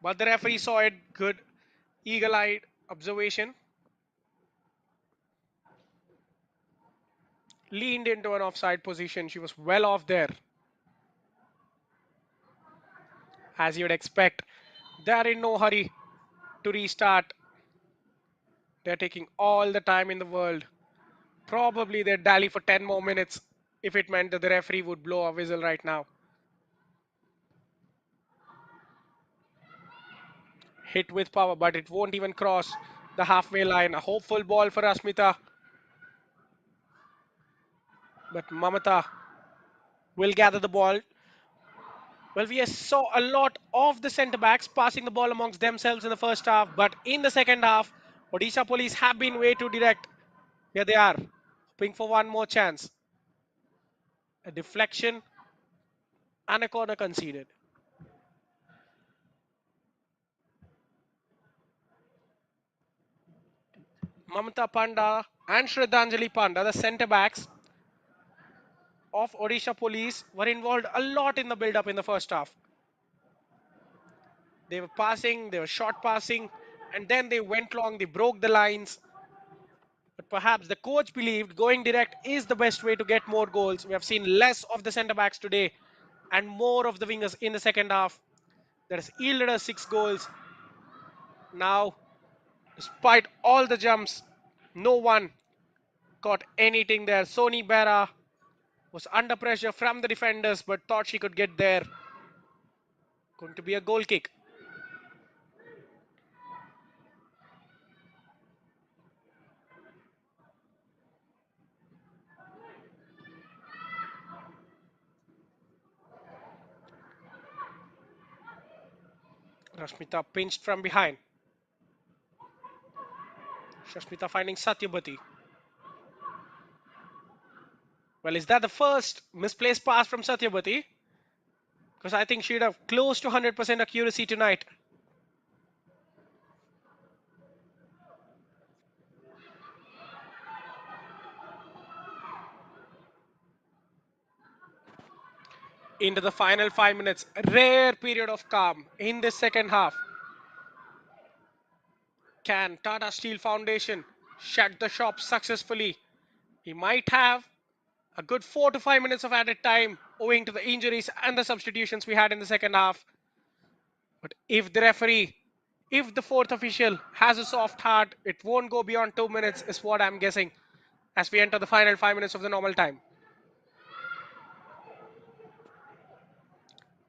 but the referee saw it. Good eagle-eyed observation. Leaned into an offside position. She was well off there. As you'd expect, they're in no hurry to restart. They're taking all the time in the world. Probably they'd dally for 10 more minutes if it meant that the referee would blow a whistle right now. Hit with power, but it won't even cross the halfway line. A hopeful ball for Asmita. But Mamata will gather the ball. Well, we saw a lot of the centre backs passing the ball amongst themselves in the first half, but in the second half, Odisha Police have been way too direct. Here they are, hoping for one more chance. A deflection and a corner conceded. Mamata Panda and Shraddhanjali Panda, the centre backs, of Odisha Police were involved a lot in the build-up in the first half. They were passing, they were short passing, and then they went long, they broke the lines. But perhaps the coach believed going direct is the best way to get more goals. We have seen less of the centre backs today and more of the wingers in the second half. That has yielded us 6 goals. Now, despite all the jumps, no one caught anything there. Sony Berra was under pressure from the defenders but thought she could get there. Going to be a goal kick. Rashmita pinched from behind. Rashmita finding Satyabati. Well, is that the first misplaced pass from Satyabati? Because I think she'd have close to 100% accuracy tonight. Into the final 5 minutes. A rare period of calm in the second half. Can Tata Steel Foundation shut the shop successfully? He might have a good 4 to 5 minutes of added time owing to the injuries and the substitutions we had in the second half. But if the referee, if the fourth official has a soft heart, it won't go beyond 2 minutes, is what I'm guessing, as we enter the final 5 minutes of the normal time.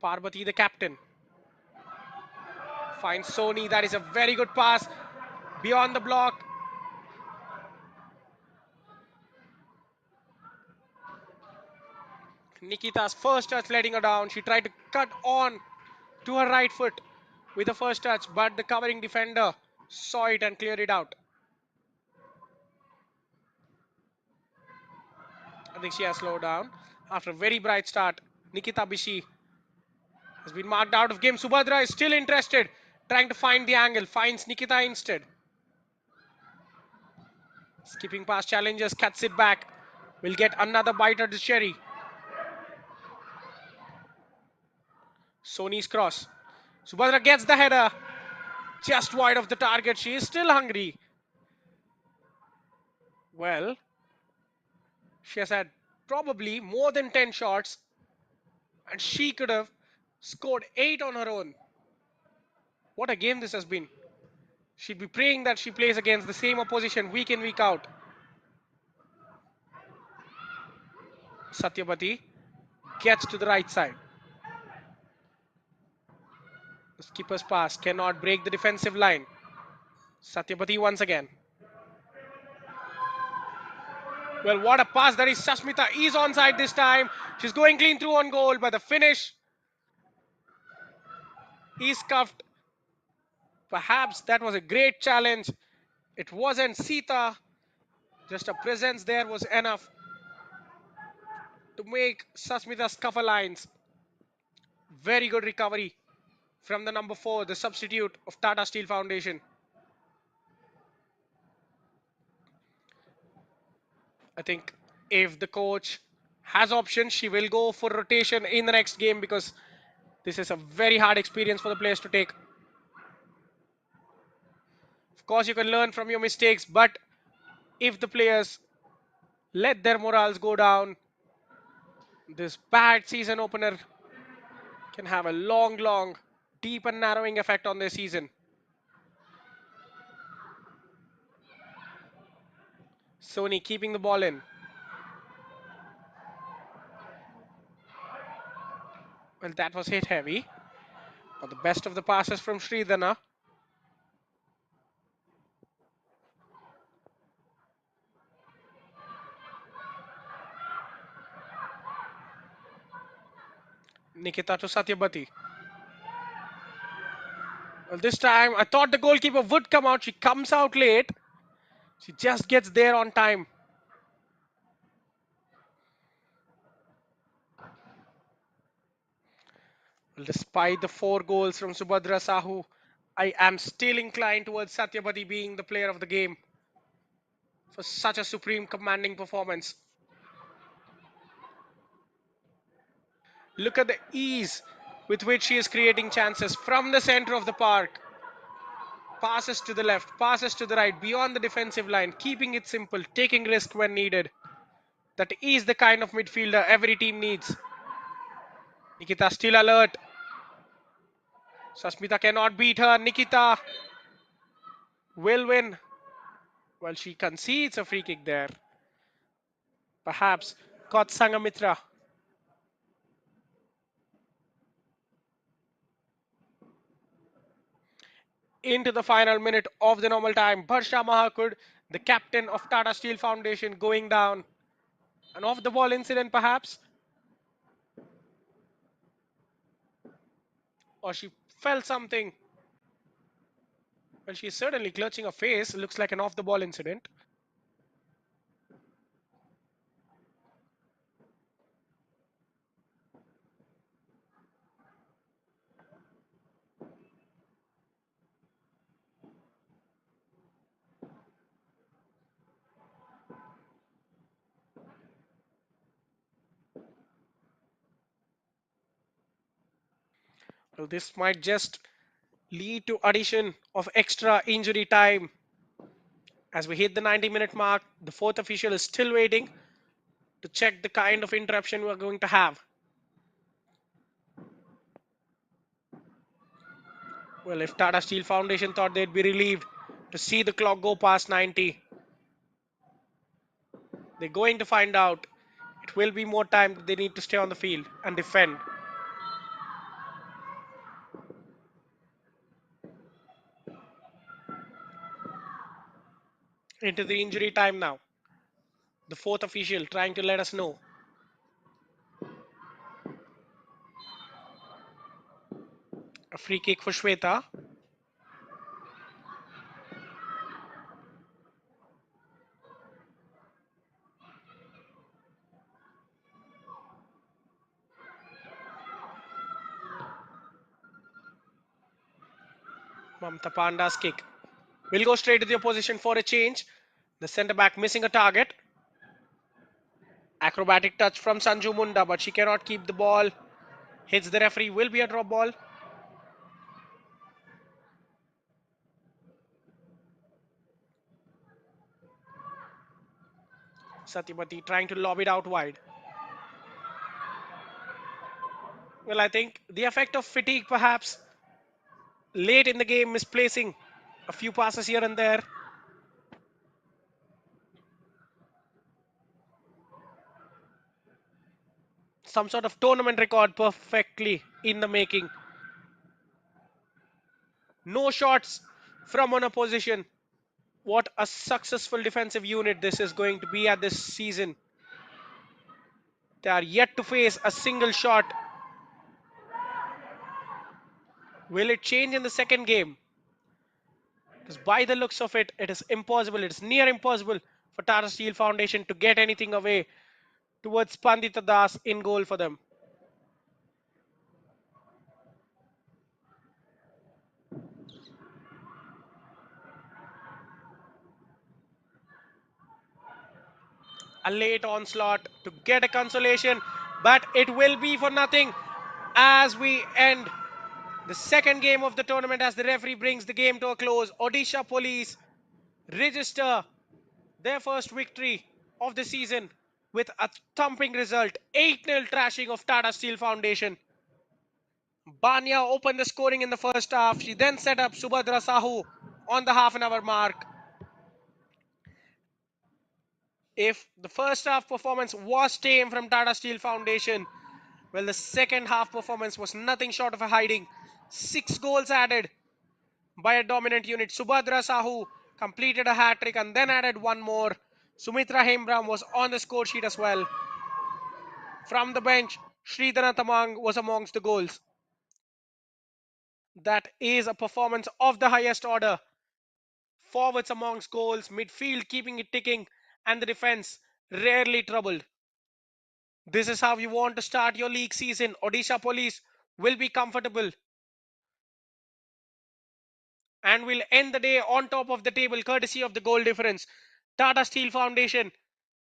Parvati, the captain, finds Sony. That is a very good pass beyond the block. Nikita's first touch letting her down. She tried to cut on to her right foot with the first touch, but the covering defender saw it and cleared it out. I think she has slowed down. After a very bright start, Nikita Bishi has been marked out of game. Subhadra is still interested, trying to find the angle, finds Nikita instead. Skipping past challenges, cuts it back. Will get another bite at the cherry. Sony's cross. Subhadra gets the header. Just wide of the target. She is still hungry. Well, she has had probably more than 10 shots, and she could have scored 8 on her own. What a game this has been. She'd be praying that she plays against the same opposition week in, week out. Satyabati gets to the right side. The skipper's pass cannot break the defensive line. Satyabati once again. Well, what a pass that is. Sashmita is onside this time. She's going clean through on goal, but the finish is cuffed. Perhaps that was a great challenge. It wasn't Sita. Just a presence there was enough to make Sashmita scuff her lines. Very good recovery from the number 4, the substitute of Tata Steel Foundation. I think if the coach has options, she will go for rotation in the next game, because this is a very hard experience for the players to take. Of course, you can learn from your mistakes, but if the players let their morals go down, this bad season opener can have a long, deep and narrowing effect on their season. Sony keeping the ball in. Well, that was hit heavy. But the best of the passes from Sridhana. Nikita to Satyabati. Well, this time I thought the goalkeeper would come out. She comes out late. She just gets there on time. Well, despite the 4 goals from Subhadra Sahu, I am still inclined towards Satyabati being the player of the game for such a supreme commanding performance. Look at the ease with which she is creating chances from the center of the park. Passes to the left, passes to the right, beyond the defensive line, keeping it simple, taking risk when needed. That is the kind of midfielder every team needs. Nikita still alert. Sasmita cannot beat her. Nikita will win. Well, she concedes a free kick there. Perhaps caught Sangamitra. Into the final minute of the normal time. Barsha Mahakud, the captain of Tata Steel Foundation, going down. An off the ball incident, perhaps? Or she felt something. Well, she's certainly clutching her face. Looks like an off the ball incident. Well, this might just lead to addition of extra injury time. As we hit the 90-minute mark, the fourth official is still waiting to check the kind of interruption we're going to have. Well, if Tata Steel Foundation thought they'd be relieved to see the clock go past 90, they're going to find out it will be more time that they need to stay on the field and defend. Into the injury time now. The fourth official trying to let us know. A free kick for Shweta. Mamta Panda's kick will go straight to the opposition for a change. The centre back missing a target. Acrobatic touch from Sanju Munda, but she cannot keep the ball. Hits the referee, will be a drop ball. Satyamati trying to lob it out wide. Well, I think the effect of fatigue perhaps. Late in the game, misplacing a few passes here and there. Some sort of tournament record perfectly in the making. No shots from an opposition. What a successful defensive unit this is going to be at this season. They are yet to face a single shot. Will it change in the second game? Because by the looks of it, it is impossible. It is near impossible for Tata Steel Foundation to get anything away towards Pandita Das in goal for them. A late onslaught to get a consolation, but it will be for nothing as we end the second game of the tournament as the referee brings the game to a close. Odisha Police register their first victory of the season with a thumping result, 8-0 trashing of Tata Steel Foundation. Banya opened the scoring in the first half. She then set up Subhadra Sahu on the half an hour mark. If the first half performance was tame from Tata Steel Foundation, well, the second half performance was nothing short of a hiding. 6 goals added by a dominant unit. Subhadra Sahu completed a hat trick and then added one more. Sumitra Hembram was on the score sheet as well. From the bench, Sridhara Tamang was amongst the goals. That is a performance of the highest order. Forwards amongst goals, midfield keeping it ticking, and the defense rarely troubled. This is how you want to start your league season. Odisha Police will be comfortable and will end the day on top of the table courtesy of the goal difference. Tata Steel Foundation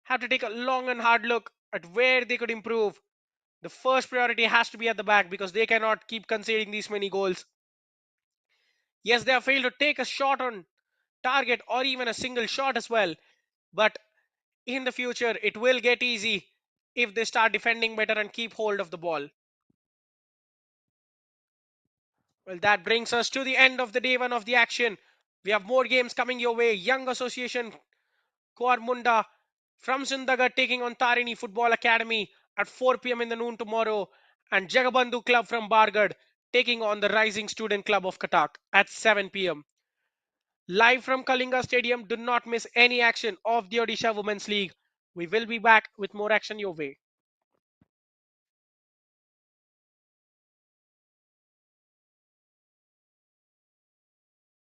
have to take a long and hard look at where they could improve. The first priority has to be at the back because they cannot keep conceding these many goals. Yes, they have failed to take a shot on target or even a single shot as well. But in the future, it will get easy if they start defending better and keep hold of the ball. Well, that brings us to the end of the day one of the action. We have more games coming your way. Young Association Koarmunda from Sundagar taking on Tarini Football Academy at 4 p.m. in the noon tomorrow, and Jagabandhu Club from Bargad taking on the Rising Student Club of Katak at 7 p.m. Live from Kalinga Stadium, do not miss any action of the Odisha Women's League. We will be back with more action your way.